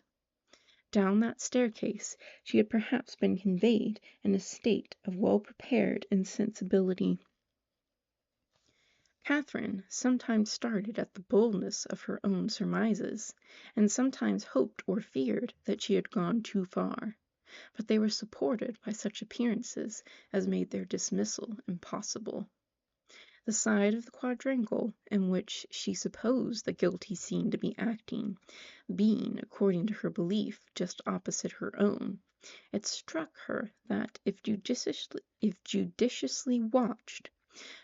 [SPEAKER 1] Down that staircase she had perhaps been conveyed in a state of well-prepared insensibility. Catherine sometimes started at the boldness of her own surmises, and sometimes hoped or feared that she had gone too far, but they were supported by such appearances as made their dismissal impossible. The side of the quadrangle in which she supposed the guilty scene to be acting, being, according to her belief, just opposite her own, it struck her that if judiciously watched,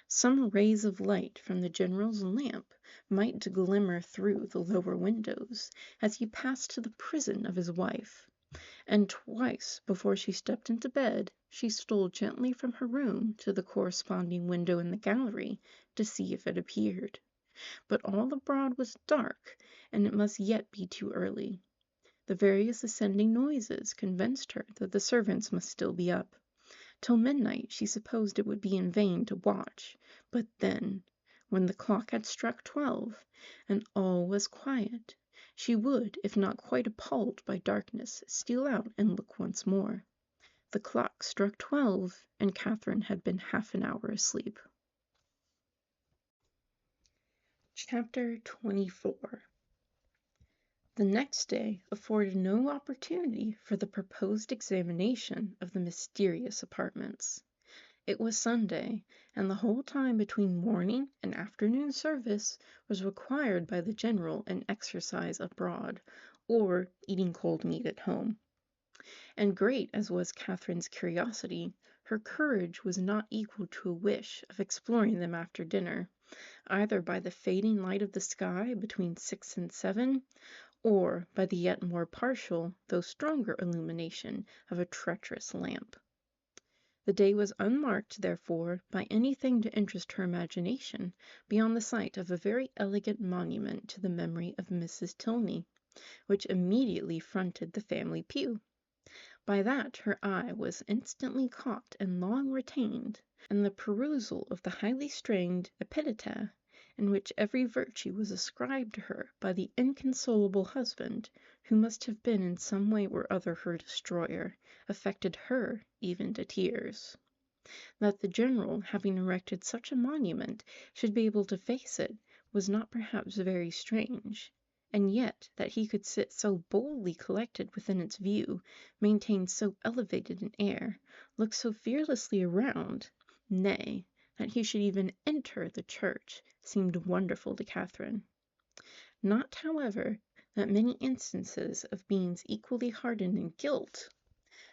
[SPEAKER 1] some rays of light from the general's lamp might glimmer through the lower windows as he passed to the prison of his wife, and twice before she stepped into bed she stole gently from her room to the corresponding window in the gallery to see if it appeared. But all abroad was dark, and it must yet be too early. The various ascending noises convinced her that the servants must still be up. Till midnight she supposed it would be in vain to watch, but then, when the clock had struck 12, and all was quiet, she would, if not quite appalled by darkness, steal out and look once more. The clock struck 12, and Catherine had been half an hour asleep. Chapter 24. The next day afforded no opportunity for the proposed examination of the mysterious apartments. It was Sunday, and the whole time between morning and afternoon service was required by the general in exercise abroad, or eating cold meat at home. And great as was Catherine's curiosity, her courage was not equal to a wish of exploring them after dinner, either by the fading light of the sky between 6 and 7, or by the yet more partial, though stronger illumination of a treacherous lamp. The day was unmarked, therefore, by anything to interest her imagination beyond the sight of a very elegant monument to the memory of Mrs. Tilney, which immediately fronted the family pew. By that her eye was instantly caught and long retained, and the perusal of the highly strained epitaph, in which every virtue was ascribed to her by the inconsolable husband, who must have been in some way or other her destroyer, affected her even to tears. That the general, having erected such a monument, should be able to face it, was not perhaps very strange, and yet that he could sit so boldly collected within its view, maintain so elevated an air, look so fearlessly around, nay, that he should even enter the church, seemed wonderful to Catherine. Not, however, that many instances of beings equally hardened in guilt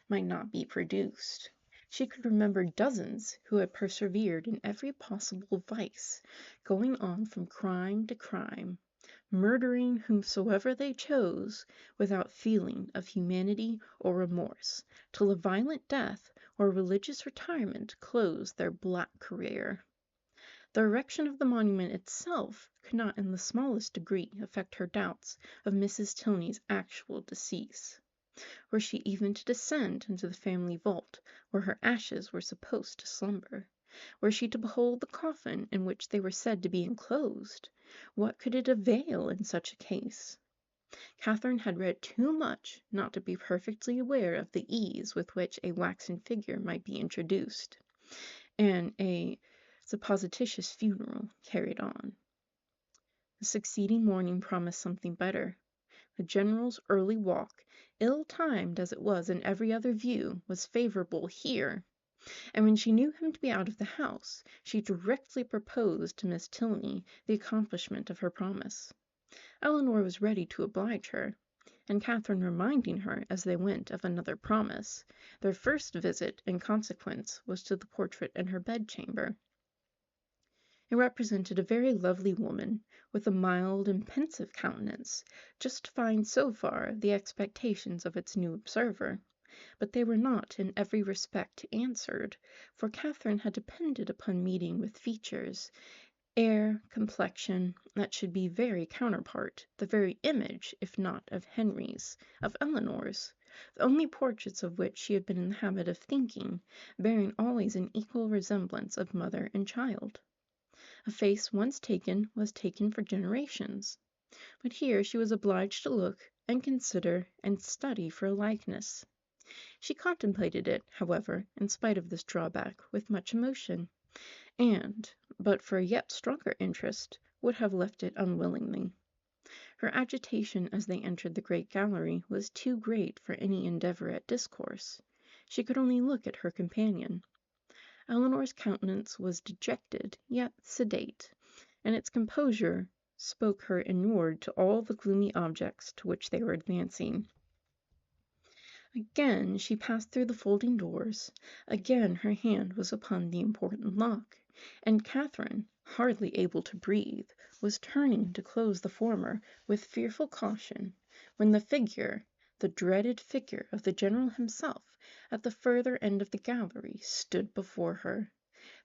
[SPEAKER 1] might not be produced. She could remember dozens who had persevered in every possible vice, going on from crime to crime, murdering whomsoever they chose, without feeling of humanity or remorse, till a violent death or religious retirement closed their black career. The erection of the monument itself could not in the smallest degree affect her doubts of Mrs. Tilney's actual decease. Were she even to descend into the family vault, where her ashes were supposed to slumber? Were she to behold the coffin in which they were said to be enclosed? What could it avail in such a case? Catherine had read too much not to be perfectly aware of the ease with which a waxen figure might be introduced, and a supposititious funeral carried on. The succeeding morning promised something better. The general's early walk, ill-timed as it was in every other view, was favorable here, and when she knew him to be out of the house, she directly proposed to Miss Tilney the accomplishment of her promise. Eleanor was ready to oblige her, and Catherine reminding her as they went of another promise, their first visit, in consequence, was to the portrait in her bedchamber. It represented a very lovely woman, with a mild and pensive countenance, justifying so far the expectations of its new observer, but they were not in every respect answered, for Catherine had depended upon meeting with features, air, complexion, that should be very counterpart, the very image, if not of Henry's, of Eleanor's, the only portraits of which she had been in the habit of thinking, bearing always an equal resemblance of mother and child. A face once taken was taken for generations, but here she was obliged to look and consider and study for a likeness. She contemplated it, however, in spite of this drawback, with much emotion, and, but for a yet stronger interest, would have left it unwillingly. Her agitation as they entered the great gallery was too great for any endeavor at discourse. She could only look at her companion. Eleanor's countenance was dejected, yet sedate, and its composure spoke her inured to all the gloomy objects to which they were advancing. Again she passed through the folding doors, again her hand was upon the important lock, and Catherine, hardly able to breathe, was turning to close the former with fearful caution, when the figure, the dreaded figure of the general himself, at the further end of the gallery, stood before her.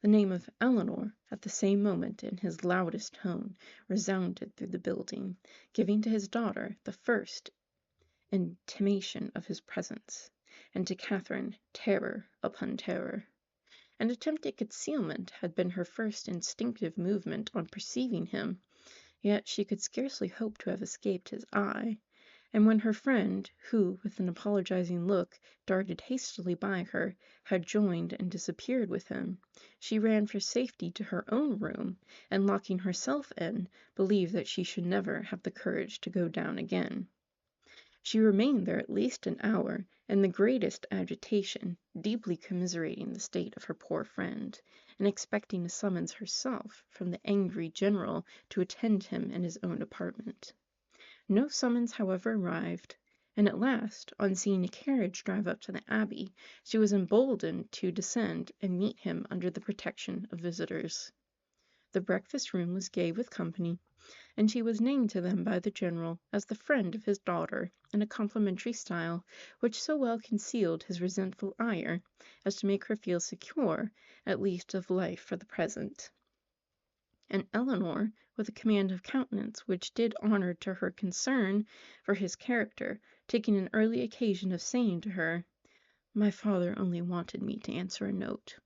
[SPEAKER 1] The name of Eleanor, at the same moment, in his loudest tone, resounded through the building, giving to his daughter the first intimation of his presence, and to Catherine terror upon terror. An attempt at concealment had been her first instinctive movement on perceiving him, yet she could scarcely hope to have escaped his eye, and when her friend, who, with an apologizing look, darted hastily by her, had joined and disappeared with him, she ran for safety to her own room, and locking herself in, believed that she should never have the courage to go down again. She remained there at least an hour, in the greatest agitation, deeply commiserating the state of her poor friend, and expecting a summons herself from the angry general to attend him in his own apartment. No summons, however, arrived, and at last, on seeing a carriage drive up to the Abbey, she was emboldened to descend and meet him under the protection of visitors. The breakfast room was gay with company, and she was named to them by the general as the friend of his daughter, in a complimentary style which so well concealed his resentful ire as to make her feel secure, at least, of life for the present. and Eleanor, with a command of countenance which did honor to her concern for his character, taking an early occasion of saying to her, "My father only wanted me to answer a note."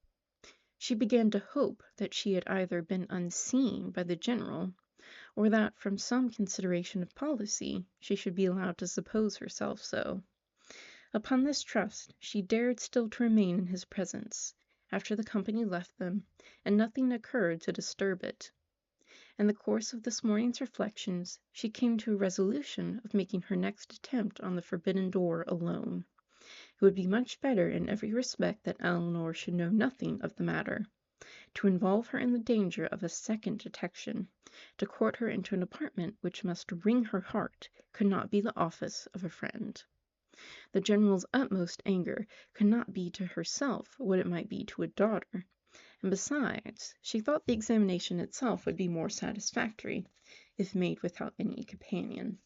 [SPEAKER 1] She began to hope that she had either been unseen by the general, or that from some consideration of policy she should be allowed to suppose herself so. Upon this trust she dared still to remain in his presence, after the company left them, and nothing occurred to disturb it. In the course of this morning's reflections she came to a resolution of making her next attempt on the forbidden door alone. It would be much better in every respect that Eleanor should know nothing of the matter. To involve her in the danger of a second detection, to court her into an apartment which must wring her heart, could not be the office of a friend. The general's utmost anger could not be to herself what it might be to a daughter, and besides, she thought the examination itself would be more satisfactory, if made without any companion.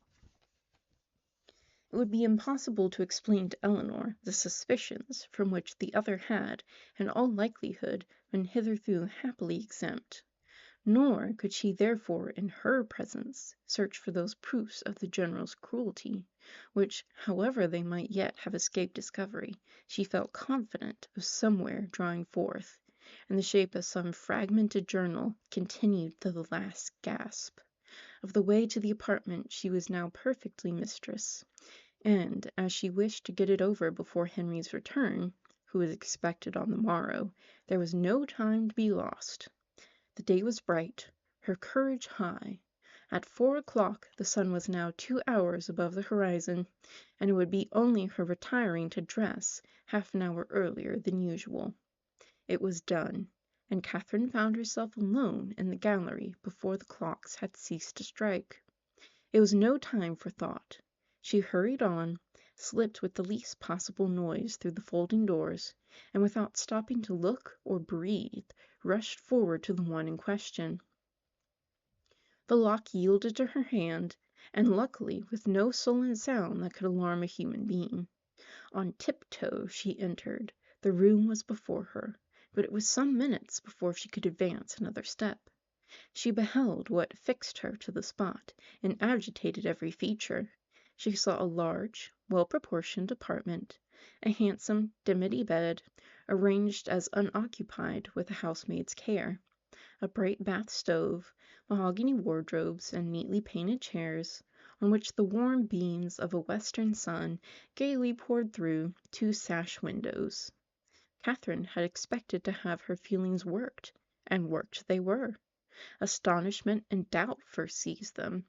[SPEAKER 1] It would be impossible to explain to Eleanor the suspicions from which the other had, in all likelihood, been hitherto happily exempt. Nor could she therefore in her presence search for those proofs of the general's cruelty, which, however they might yet have escaped discovery, she felt confident of somewhere drawing forth, in the shape of some fragmented journal continued to the last gasp. Of the way to the apartment she was now perfectly mistress, and, as she wished to get it over before Henry's return, who was expected on the morrow, there was no time to be lost. The day was bright, her courage high. At 4 o'clock the sun was now 2 hours above the horizon, and it would be only her retiring to dress half an hour earlier than usual. It was done, and Catherine found herself alone in the gallery before the clocks had ceased to strike. It was no time for thought. She hurried on, slipped with the least possible noise through the folding doors, and without stopping to look or breathe, rushed forward to the one in question. The lock yielded to her hand, and luckily with no sullen sound that could alarm a human being. On tiptoe she entered. The room was before her, but it was some minutes before she could advance another step. She beheld what fixed her to the spot, and agitated every feature. She saw a large, well-proportioned apartment, a handsome dimity bed, arranged as unoccupied with a housemaid's care, a bright bath stove, mahogany wardrobes, and neatly painted chairs, on which the warm beams of a western sun gaily poured through 2 sash windows. Catherine had expected to have her feelings worked, and worked they were. Astonishment and doubt first seized them,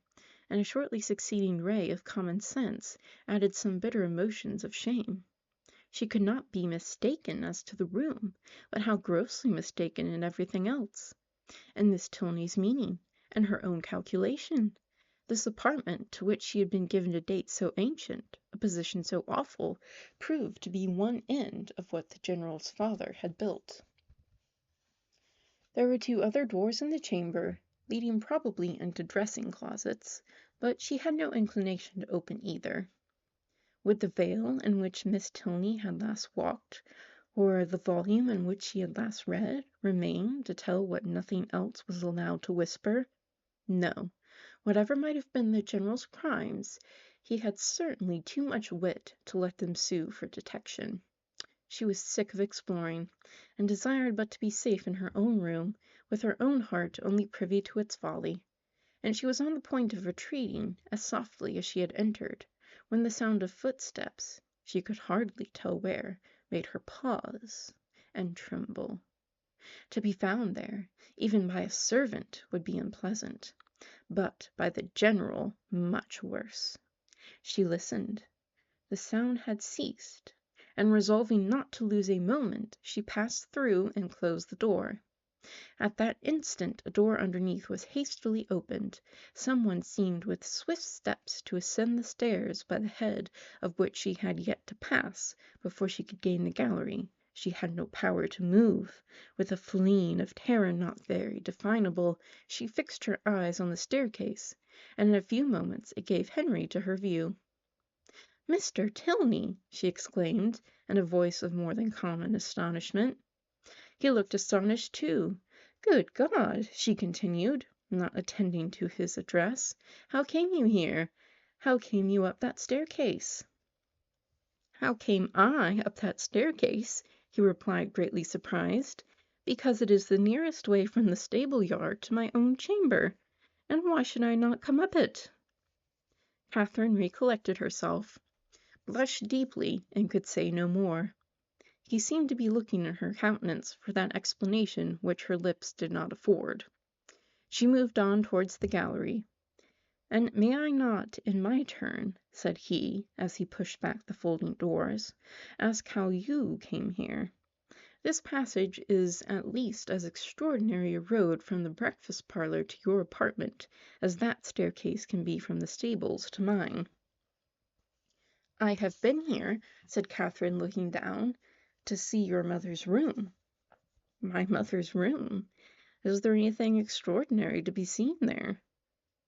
[SPEAKER 1] and a shortly succeeding ray of common sense added some bitter emotions of shame. She could not be mistaken as to the room, but how grossly mistaken in everything else. And Miss Tilney's meaning, and her own calculation. This apartment, to which she had been given a date so ancient, a position so awful, proved to be one end of what the general's father had built. There were 2 other doors in the chamber, leading probably into dressing closets, but she had no inclination to open either. Would the veil in which Miss Tilney had last walked, or the volume in which she had last read, remain to tell what nothing else was allowed to whisper? No. Whatever might have been the general's crimes, he had certainly too much wit to let them sue for detection. She was sick of exploring, and desired but to be safe in her own room, with her own heart only privy to its folly. And she was on the point of retreating as softly as she had entered, when the sound of footsteps, she could hardly tell where, made her pause and tremble. To be found there, even by a servant, would be unpleasant, but by the general much worse. She listened. The sound had ceased, and resolving not to lose a moment, she passed through and closed the door. At that instant a door underneath was hastily opened. Someone seemed with swift steps to ascend the stairs by the head of which she had yet to pass before she could gain the gallery. She had no power to move. With a fleen of terror not very definable, she fixed her eyes on the staircase, and in a few moments it gave Henry to her view. "Mr. Tilney!" she exclaimed, in a voice of more than common astonishment. He looked astonished too. Good God, she continued, not attending to his address. How came you here? How came you up that staircase? How came I up that staircase? He replied, greatly surprised. Because it is the nearest way from the stable yard to my own chamber. And why should I not come up it? Catherine recollected herself, blushed deeply, and could say no more. He seemed to be looking in her countenance for that explanation which her lips did not afford. She moved on towards the gallery. And may I not, in my turn, said he, as he pushed back the folding doors, ask how you came here? This passage is at least as extraordinary a road from the breakfast parlor to your apartment as that staircase can be from the stables to mine. I have been here, said Catherine, looking down, to see your mother's room. My mother's room? Is there anything extraordinary to be seen there?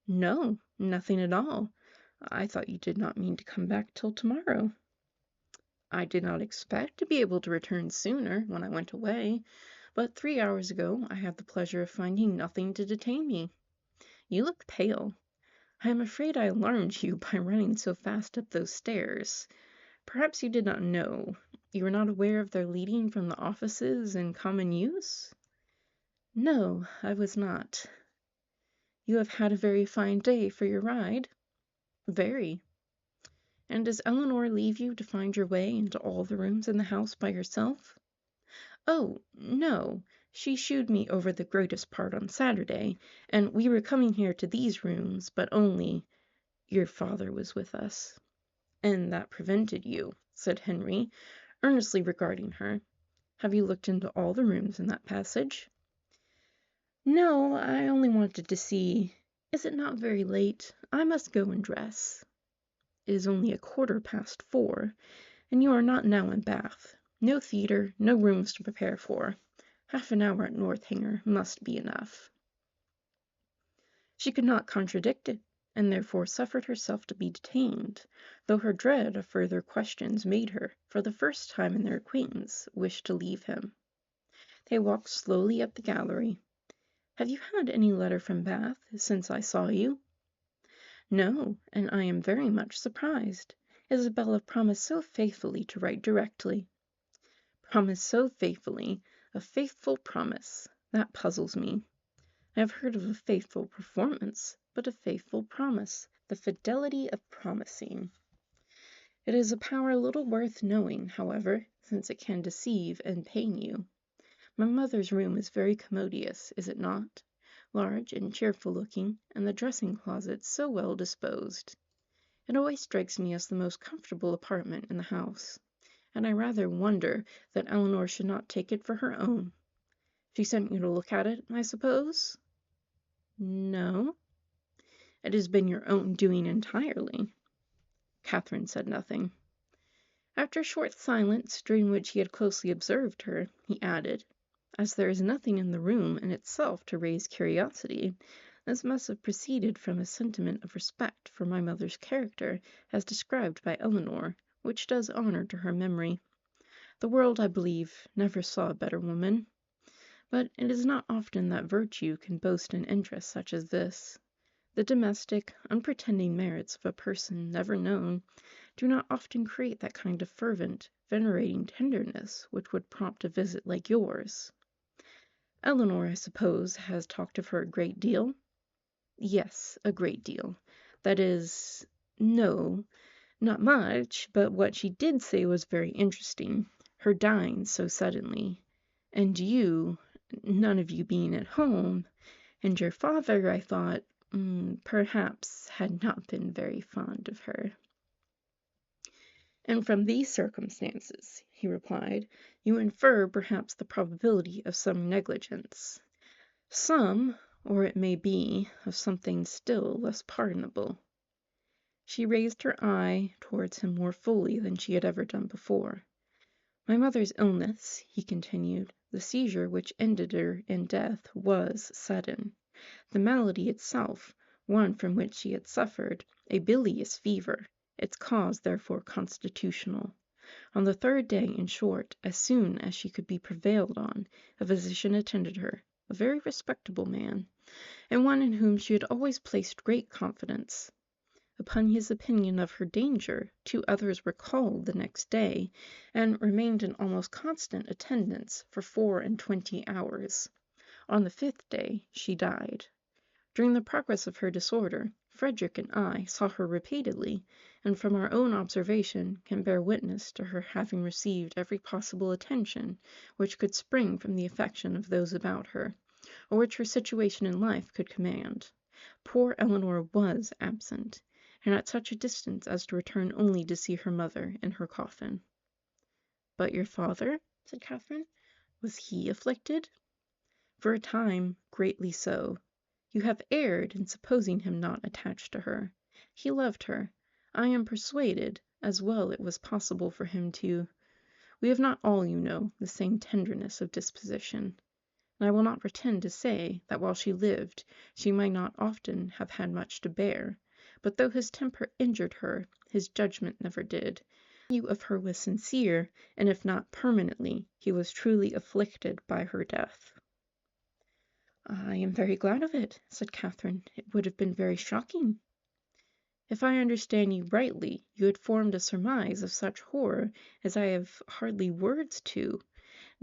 [SPEAKER 1] No, nothing at all. I thought you did not mean to come back till tomorrow. I did not expect to be able to return sooner when I went away, but 3 hours ago I had the pleasure of finding nothing to detain me. You look pale. I am afraid I alarmed you by running so fast up those stairs. Perhaps you did not know. You were not aware of their leading from the offices in common use? No, I was not. You have had a very fine day for your ride? Very. And does Eleanor leave you to find your way into all the rooms in the house by yourself? Oh, no. She shooed me over the greatest part on Saturday, and we were coming here to these rooms, but only your father was with us. And that prevented you, said Henry, earnestly regarding her. Have you looked into all the rooms in that passage? No, I only wanted to see. Is it not very late? I must go and dress. It is only 4:15, and you are not now in Bath. No theatre, no rooms to prepare for. Half an hour at Northanger must be enough. She could not contradict it, and therefore suffered herself to be detained, though her dread of further questions made her, for the first time in their acquaintance, wish to leave him. They walked slowly up the gallery. Have you had any letter from Bath since I saw you? No, and I am very much surprised. Isabella promised so faithfully to write directly. Promised so faithfully, a faithful promise. That puzzles me. I have heard of a faithful performance, but a faithful promise, the fidelity of promising. It is a power little worth knowing, however, since it can deceive and pain you. My mother's room is very commodious, is it not? Large and cheerful looking, and the dressing closet so well disposed. It always strikes me as the most comfortable apartment in the house, and I rather wonder that Eleanor should not take it for her own. She sent you to look at it, I suppose? No. It has been your own doing entirely. Catherine said nothing. After a short silence, during which he had closely observed her, he added, as there is nothing in the room in itself to raise curiosity, this must have proceeded from a sentiment of respect for my mother's character, as described by Eleanor, which does honor to her memory. The world, I believe, never saw a better woman. But it is not often that virtue can boast an interest such as this. The domestic, unpretending merits of a person never known do not often create that kind of fervent, venerating tenderness which would prompt a visit like yours. Eleanor, I suppose, has talked of her a great deal? Yes, a great deal. That is, no, not much, but what she did say was very interesting, her dying so suddenly. And you, none of you being at home, and your father, I thought, perhaps had not been very fond of her. And from these circumstances, he replied, you infer perhaps the probability of some negligence. Some, or it may be, of something still less pardonable. She raised her eye towards him more fully than she had ever done before. My mother's illness, he continued, the seizure which ended her in death, was sudden. The malady itself, one from which she had suffered, a bilious fever, its cause therefore constitutional. On the 3rd day, in short, as soon as she could be prevailed on, a physician attended her, a very respectable man, and one in whom she had always placed great confidence. Upon his opinion of her danger, 2 others were called the next day, and remained in almost constant attendance for 24 hours. On the 5th day she died. During the progress of her disorder, Frederick and I saw her repeatedly, and from our own observation can bear witness to her having received every possible attention which could spring from the affection of those about her, or which her situation in life could command. Poor Eleanor was absent, and at such a distance as to return only to see her mother in her coffin. "But your father?" said Catherine. "Was he afflicted?" "For a time, greatly so. You have erred in supposing him not attached to her. He loved her. I am persuaded, as well it was possible for him to. We have not all, you know, the same tenderness of disposition. And I will not pretend to say that while she lived she might not often have had much to bear, but though his temper injured her, his judgment never did. The value of her was sincere, and if not permanently, he was truly afflicted by her death." "I am very glad of it," said Catherine. "It would have been very shocking." "If I understand you rightly, you had formed a surmise of such horror as I have hardly words to.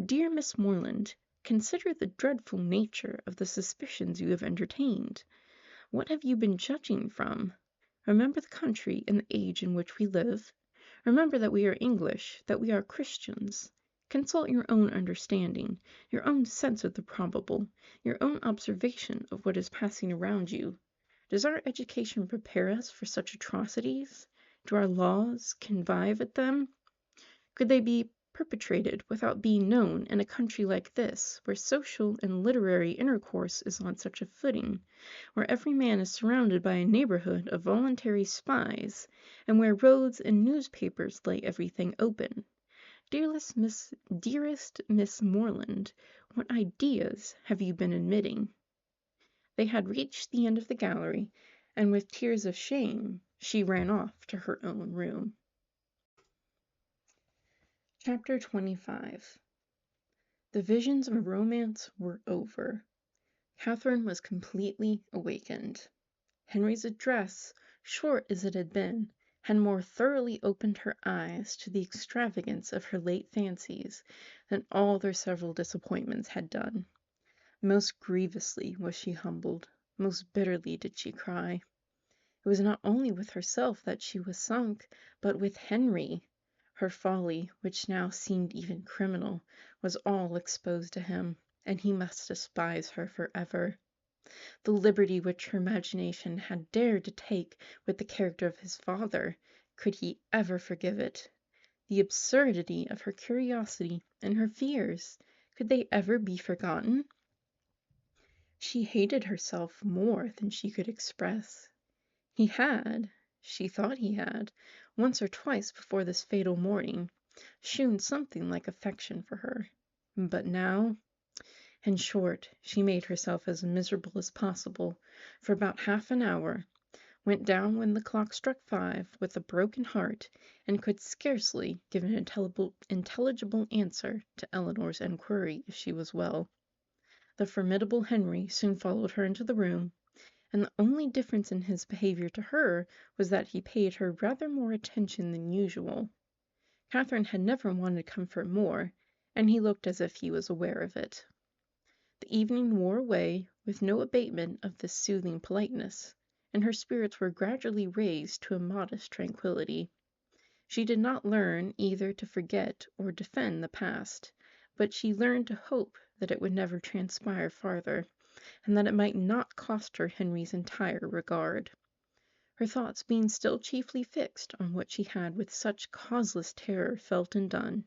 [SPEAKER 1] Dear Miss Morland, consider the dreadful nature of the suspicions you have entertained. What have you been judging from? Remember the country and the age in which we live. Remember that we are English, that we are Christians. Consult your own understanding, your own sense of the probable, your own observation of what is passing around you. Does our education prepare us for such atrocities? Do our laws connive at them? Could they be perpetrated without being known in a country like this, where social and literary intercourse is on such a footing, where every man is surrounded by a neighborhood of voluntary spies, and where roads and newspapers lay everything open? Dearest Miss Morland, what ideas have you been admitting?" They had reached the end of the gallery, and with tears of shame she ran off to her own room. Chapter 25. The visions of romance were over. Catherine was completely awakened. Henry's address, short as it had been, had more thoroughly opened her eyes to the extravagance of her late fancies than all their several disappointments had done. Most grievously was she humbled, most bitterly did she cry. It was not only with herself that she was sunk, but with Henry. Her folly, which now seemed even criminal, was all exposed to him, and he must despise her forever. The liberty which her imagination had dared to take with the character of his father, could he ever forgive it? The absurdity of her curiosity and her fears, could they ever be forgotten? She hated herself more than she could express. He had, she thought he had, once or twice before this fatal morning, shewn something like affection for her. But now, in short, she made herself as miserable as possible for about half an hour, went down when the clock struck 5 with a broken heart, and could scarcely give an intelligible answer to Eleanor's enquiry if she was well. The formidable Henry soon followed her into the room, and the only difference in his behavior to her was that he paid her rather more attention than usual. Catherine had never wanted comfort more, and he looked as if he was aware of it. The evening wore away with no abatement of this soothing politeness, and her spirits were gradually raised to a modest tranquillity. She did not learn either to forget or defend the past, but she learned to hope that it would never transpire farther, and that it might not cost her Henry's entire regard. Her thoughts being still chiefly fixed on what she had with such causeless terror felt and done,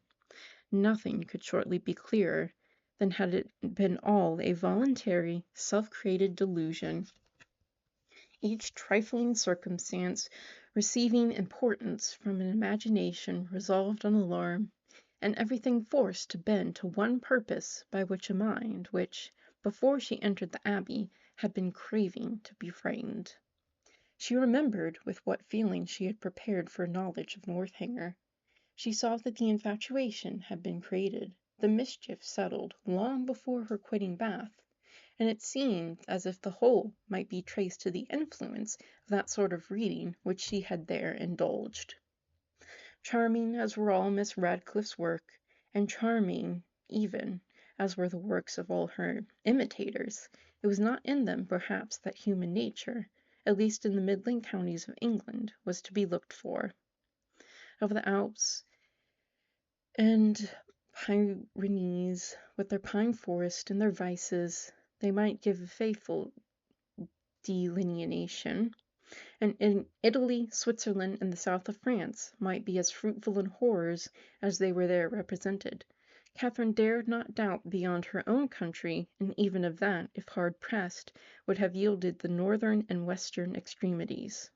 [SPEAKER 1] nothing could shortly be clearer than had it been all a voluntary, self-created delusion, each trifling circumstance receiving importance from an imagination resolved on alarm, and everything forced to bend to one purpose by which a mind which, before she entered the Abbey, had been craving to be frightened. She remembered with what feelings she had prepared for a knowledge of Northanger. She saw that the infatuation had been created, the mischief settled, long before her quitting Bath, and it seemed as if the whole might be traced to the influence of that sort of reading which she had there indulged. Charming as were all Miss Radcliffe's work, and charming even as were the works of all her imitators, it was not in them perhaps that human nature, at least in the midland counties of England, was to be looked for. Of the Alps and Pyrenees, with their pine forest and their vices, they might give a faithful delineation, and in Italy, Switzerland, and the south of France might be as fruitful in horrors as they were there represented. Catherine dared not doubt beyond her own country, and even of that, if hard pressed, would have yielded the northern and western extremities.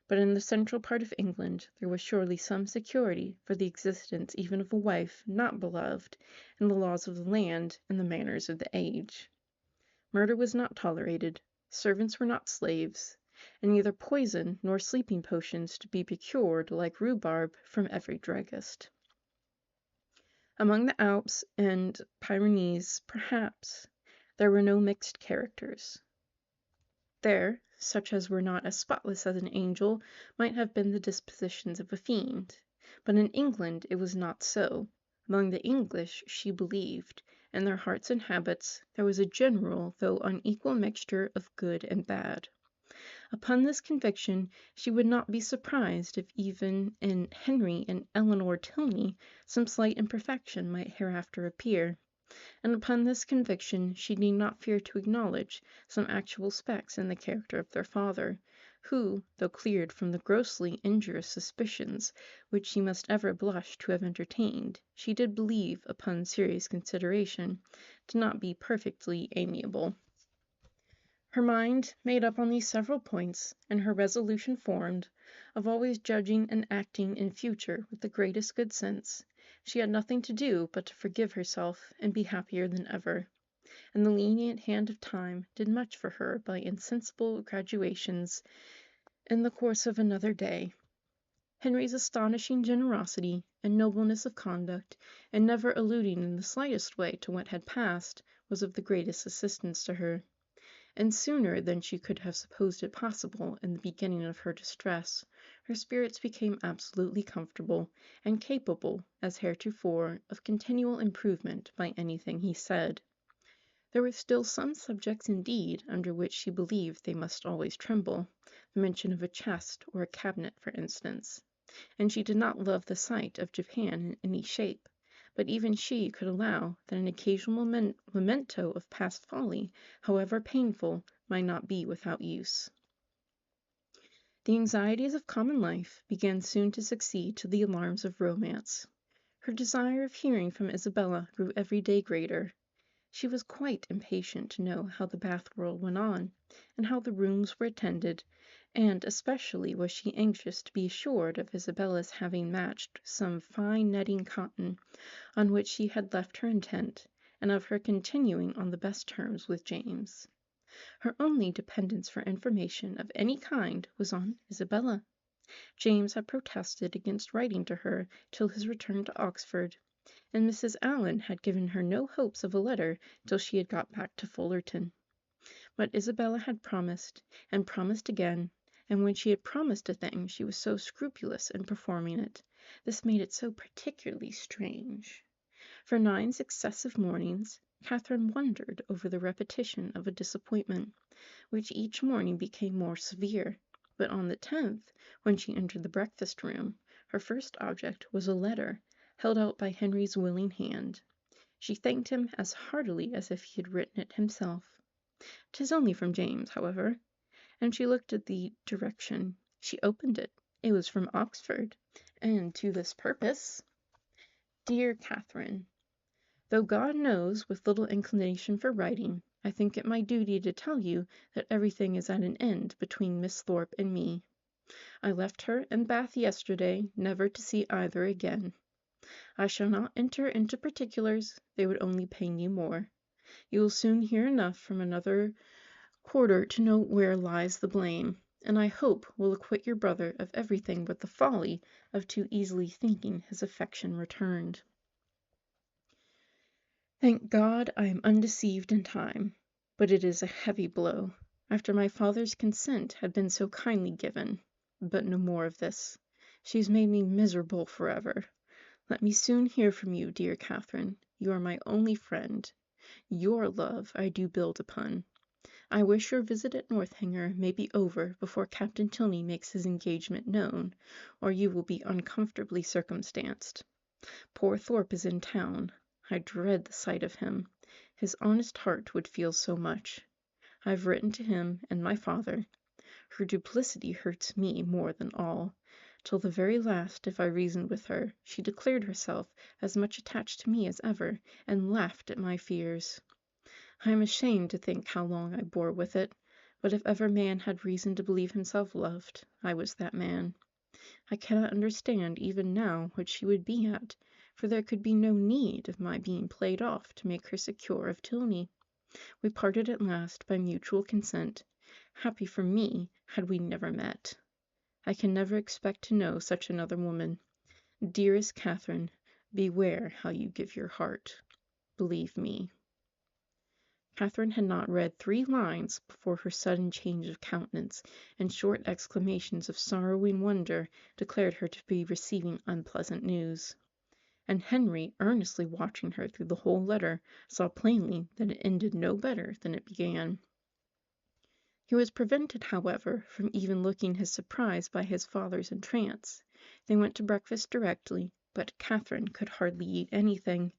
[SPEAKER 1] But in the central part of England there was surely some security for the existence even of a wife not beloved, in the laws of the land and the manners of the age. Murder was not tolerated, servants were not slaves, and neither poison nor sleeping potions to be procured like rhubarb from every druggist. Among the Alps and Pyrenees, perhaps, there were no mixed characters. There, such as were not as spotless as an angel might have been the dispositions of a fiend. But in England it was not so. Among the English, she believed, in their hearts and habits, there was a general though unequal mixture of good and bad. Upon this conviction she would not be surprised if even in Henry and Eleanor Tilney some slight imperfection might hereafter appear. And upon this conviction she need not fear to acknowledge some actual specks in the character of their father, who, though cleared from the grossly injurious suspicions which she must ever blush to have entertained, she did believe, upon serious consideration, to not be perfectly amiable. Her mind made up on these several points, and her resolution formed, of always judging and acting in future with the greatest good sense, she had nothing to do but to forgive herself and be happier than ever, and the lenient hand of time did much for her by insensible gradations in the course of another day. Henry's astonishing generosity and nobleness of conduct, and never alluding in the slightest way to what had passed, was of the greatest assistance to her. And sooner than she could have supposed it possible in the beginning of her distress, her spirits became absolutely comfortable, and capable, as heretofore, of continual improvement by anything he said. There were still some subjects indeed under which she believed they must always tremble, the mention of a chest or a cabinet, for instance, and she did not love the sight of Japan in any shape. But even she could allow that an occasional memento of past folly, however painful, might not be without use. The anxieties of common life began soon to succeed to the alarms of romance. Her desire of hearing from Isabella grew every day greater. She was quite impatient to know how the Bath world went on, and how the rooms were attended, and especially was she anxious to be assured of Isabella's having matched some fine netting cotton on which she had left her intent, and of her continuing on the best terms with James. Her only dependence for information of any kind was on Isabella. James had protested against writing to her till his return to Oxford, and Mrs. Allen had given her no hopes of a letter till she had got back to Fullerton. But Isabella had promised, and promised again, and when she had promised a thing she was so scrupulous in performing it. This made it so particularly strange. For 9 successive mornings Catherine wondered over the repetition of a disappointment, which each morning became more severe. But on the 10th, when she entered the breakfast-room, her first object was a letter, held out by Henry's willing hand. She thanked him as heartily as if he had written it himself. "'Tis only from James, however," and she looked at the direction. She opened it. It was from Oxford, and to this purpose: "Dear Catherine, though God knows with little inclination for writing, I think it my duty to tell you that everything is at an end between Miss Thorpe and me. I left her in Bath yesterday, never to see either again. I shall not enter into particulars, they would only pain you more. You will soon hear enough from another quarter to know where lies the blame, and I hope will acquit your brother of everything but the folly of too easily thinking his affection returned. Thank God I am undeceived in time. But it is a heavy blow, after my father's consent had been so kindly given. But no more of this. She has made me miserable forever. Let me soon hear from you, dear Catherine. You are my only friend. Your love I do build upon. I wish your visit at Northanger may be over before Captain Tilney makes his engagement known, or you will be uncomfortably circumstanced. Poor Thorpe is in town. I dread the sight of him. His honest heart would feel so much. I've written to him and my father. Her duplicity hurts me more than all. Till the very last, if I reasoned with her, she declared herself as much attached to me as ever, and laughed at my fears. I am ashamed to think how long I bore with it, but if ever man had reason to believe himself loved, I was that man. I cannot understand even now what she would be at, for there could be no need of my being played off to make her secure of Tilney. We parted at last by mutual consent. Happy for me had we never met. I can never expect to know such another woman. Dearest Catherine, beware how you give your heart. Believe me. Catherine had not read 3 lines before her sudden change of countenance and short exclamations of sorrowing wonder declared her to be receiving unpleasant news. And Henry, earnestly watching her through the whole letter, saw plainly that it ended no better than it began. He was prevented, however, from even looking his surprise by his father's entrance. They went to breakfast directly, but Catherine could hardly eat anything.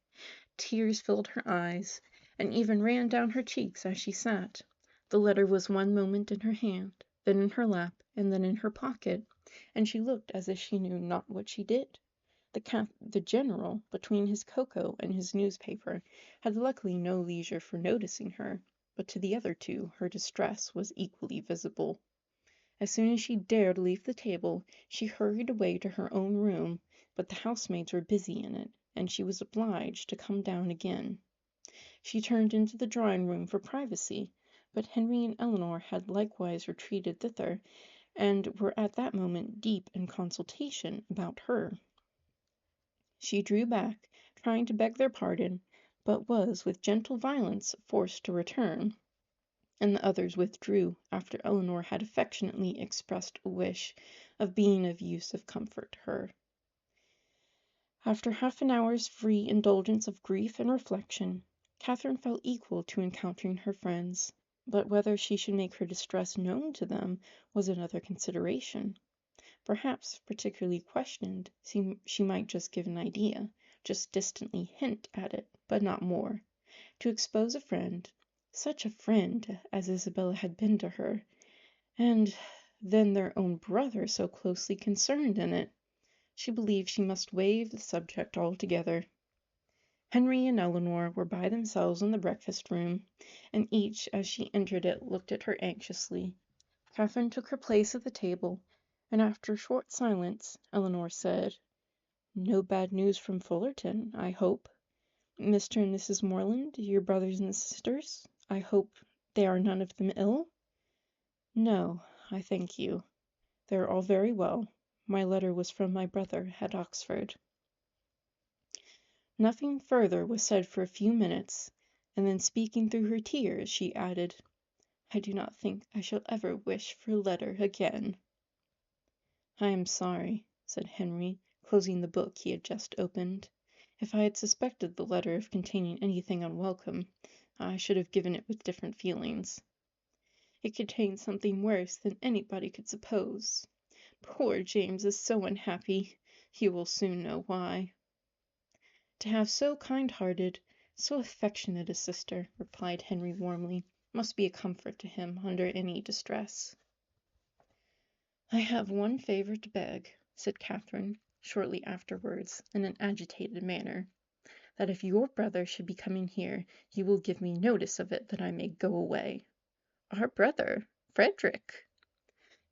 [SPEAKER 1] Tears filled her eyes, and even ran down her cheeks as she sat. The letter was one moment in her hand, then in her lap, and then in her pocket, and she looked as if she knew not what she did. The general, between his cocoa and his newspaper, had luckily no leisure for noticing her, but to the other 2 her distress was equally visible. As soon as she dared leave the table, she hurried away to her own room, but the housemaids were busy in it, and she was obliged to come down again. She turned into the drawing-room for privacy, but Henry and Eleanor had likewise retreated thither, and were at that moment deep in consultation about her. She drew back, trying to beg their pardon, but was with gentle violence forced to return, and the others withdrew after Eleanor had affectionately expressed a wish of being of use of comfort to her. After half an hour's free indulgence of grief and reflection, Catherine felt equal to encountering her friends, but whether she should make her distress known to them was another consideration. Perhaps, particularly questioned, she might just give an idea, just distantly hint at it, but not more. To expose a friend, such a friend as Isabella had been to her, and then their own brother so closely concerned in it. She believed she must waive the subject altogether. Henry and Eleanor were by themselves in the breakfast-room, and each, as she entered it, looked at her anxiously. Catherine took her place at the table, and after a short silence, Eleanor said, "No bad news from Fullerton, I hope. Mr. and Mrs. Morland, your brothers and sisters, I hope they are none of them ill?" "No, I thank you. They are all very well. My letter was from my brother at Oxford." Nothing further was said for a few minutes, and then speaking through her tears, she added, "I do not think I shall ever wish for a letter again." "I am sorry," said Henry, closing the book he had just opened. "If I had suspected the letter of containing anything unwelcome, I should have given it with different feelings. It contains something worse than anybody could suppose. Poor James is so unhappy. You will soon know why." "To have so kind-hearted, so affectionate a sister," replied Henry warmly, "must be a comfort to him under any distress." "I have one favor to beg," said Catherine, shortly afterwards, in an agitated manner, "that if your brother should be coming here, you will give me notice of it that I may go away." "Our brother? Frederick?"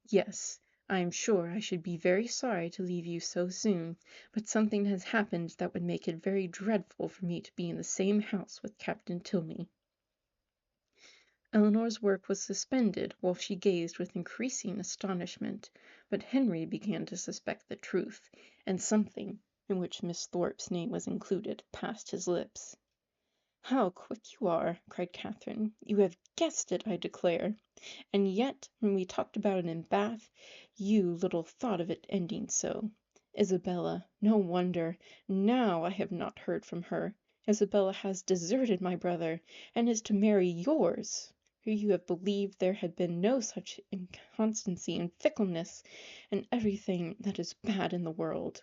[SPEAKER 1] "Yes. I am sure I should be very sorry to leave you so soon, but something has happened that would make it very dreadful for me to be in the same house with Captain Tilney." Eleanor's work was suspended while she gazed with increasing astonishment, but Henry began to suspect the truth, and something, in which Miss Thorpe's name was included, passed his lips. How quick you are, cried Catherine. You have guessed it, I declare. And yet, when we talked about it in Bath, you little thought of it ending so. Isabella, no wonder. Now I have not heard from her. Isabella has deserted my brother, and is to marry yours, who you have believed there had been no such inconstancy and fickleness, and everything that is bad in the world.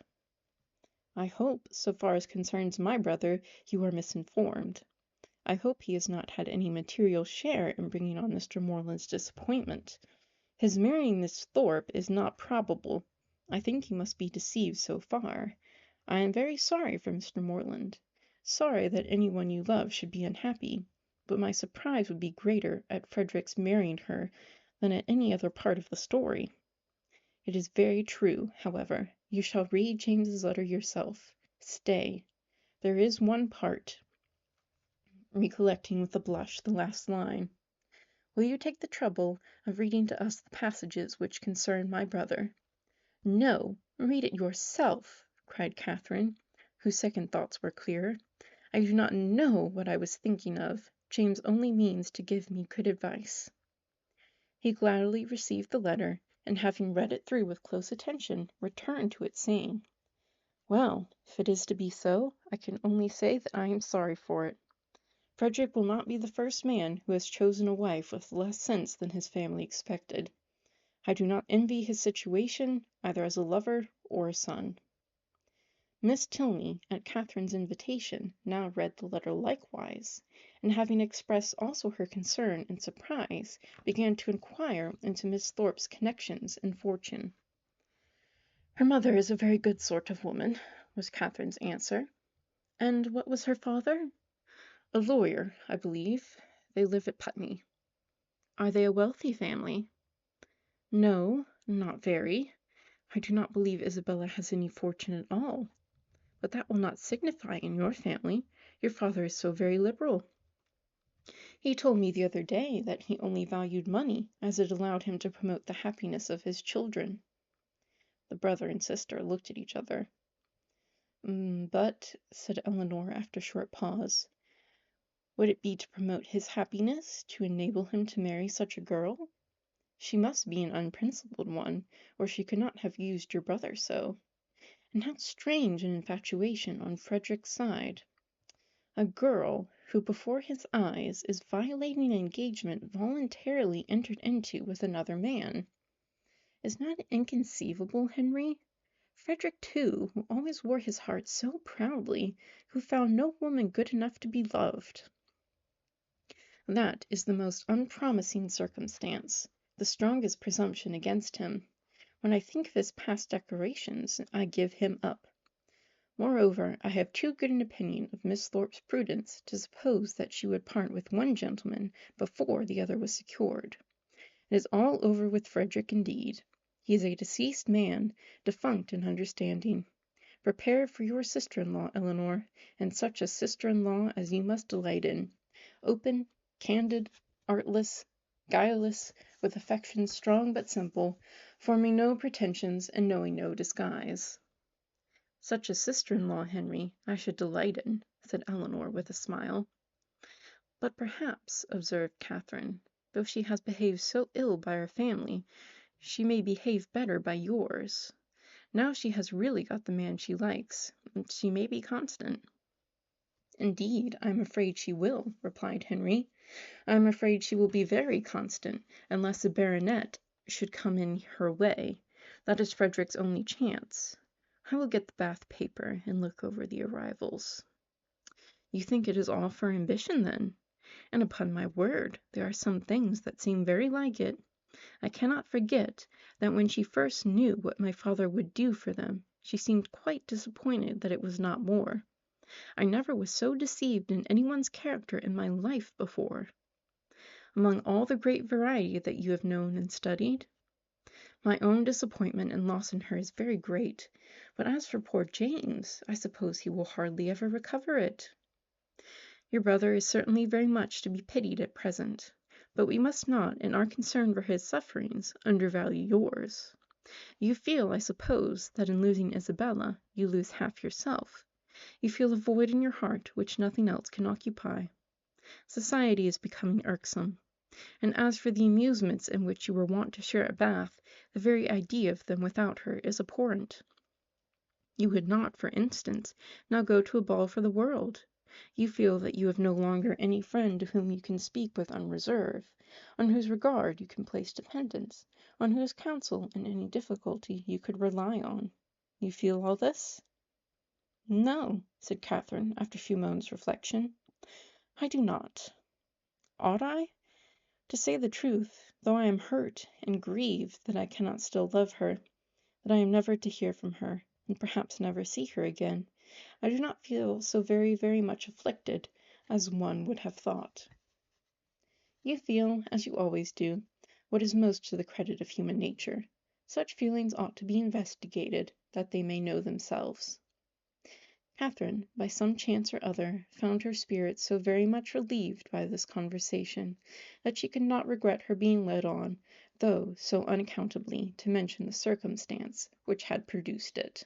[SPEAKER 1] I hope, so far as concerns my brother, you are misinformed. I hope he has not had any material share in bringing on Mr. Morland's disappointment. His marrying Miss Thorpe is not probable. I think you must be deceived so far. I am very sorry for Mr. Morland, sorry that any one you love should be unhappy, but my surprise would be greater at Frederick's marrying her than at any other part of the story. It is very true, however. You shall read James's letter yourself. Stay. There is one part, recollecting with a blush the last line. Will you take the trouble of reading to us the passages which concern my brother? No, read it yourself, cried Catherine, whose second thoughts were clearer. I do not know what I was thinking of. James only means to give me good advice. He gladly received the letter, and having read it through with close attention, returned to it, saying, Well, if it is to be so, I can only say that I am sorry for it. Frederick will not be the first man who has chosen a wife with less sense than his family expected. I do not envy his situation, either as a lover or a son. Miss Tilney, at Catherine's invitation, now read the letter likewise, and having expressed also her concern and surprise, began to inquire into Miss Thorpe's connections and fortune. Her mother is a very good sort of woman, was Catherine's answer. And what was her father? A lawyer, I believe. They live at Putney. Are they a wealthy family? No, not very. I do not believe Isabella has any fortune at all. But that will not signify in your family. Your father is so very liberal. He told me the other day that he only valued money, as it allowed him to promote the happiness of his children. The brother and sister looked at each other. But, said Eleanor after a short pause, would it be to promote his happiness, to enable him to marry such a girl? She must be an unprincipled one, or she could not have used your brother so. And how strange an infatuation on Frederick's side! A girl who before his eyes is violating an engagement voluntarily entered into with another man. Is not it inconceivable, Henry? Frederick, too, who always wore his heart so proudly, who found no woman good enough to be loved. That is the most unpromising circumstance, the strongest presumption against him. When I think of his past declarations, I give him up. Moreover, I have too good an opinion of Miss Thorpe's prudence to suppose that she would part with one gentleman before the other was secured. It is all over with Frederick indeed. He is a deceased man, defunct in understanding. Prepare for your sister-in-law, Eleanor, and such a sister-in-law as you must delight in. Open, candid, artless, guileless, with affections strong but simple, forming no pretensions and knowing no disguise. Such a sister-in-law, Henry, I should delight in, said Eleanor with a smile. But perhaps, observed Catherine, though she has behaved so ill by our family, she may behave better by yours. Now she has really got the man she likes, and she may be constant. Indeed, I am afraid she will, replied Henry. I am afraid she will be very constant, unless a baronet should come in her way. That is Frederick's only chance. I will get the Bath paper and look over the arrivals. You think it is all for ambition, then? And upon my word, there are some things that seem very like it. I cannot forget that when she first knew what my father would do for them, she seemed quite disappointed that it was not more. I never was so deceived in anyone's character in my life before. Among all the great variety that you have known and studied, my own disappointment and loss in her is very great, but as for poor James, I suppose he will hardly ever recover it. Your brother is certainly very much to be pitied at present, but we must not, in our concern for his sufferings, undervalue yours. You feel, I suppose, that in losing Isabella, you lose half yourself. You feel a void in your heart which nothing else can occupy. Society is becoming irksome. And as for the amusements in which you were wont to share at Bath, the very idea of them without her is abhorrent. You would not, for instance, now go to a ball for the world. You feel that you have no longer any friend to whom you can speak with unreserve, on whose regard you can place dependence, on whose counsel in any difficulty you could rely on. You feel all this? No, said Catherine, after a few moments' reflection. I do not. Ought I? To say the truth, though I am hurt and grieved that I cannot still love her, that I am never to hear from her, and perhaps never see her again, I do not feel so very, very much afflicted as one would have thought. You feel, as you always do, what is most to the credit of human nature. Such feelings ought to be investigated, that they may know themselves. Catherine, by some chance or other, found her spirits so very much relieved by this conversation, that she could not regret her being led on, though so unaccountably, to mention the circumstance which had produced it.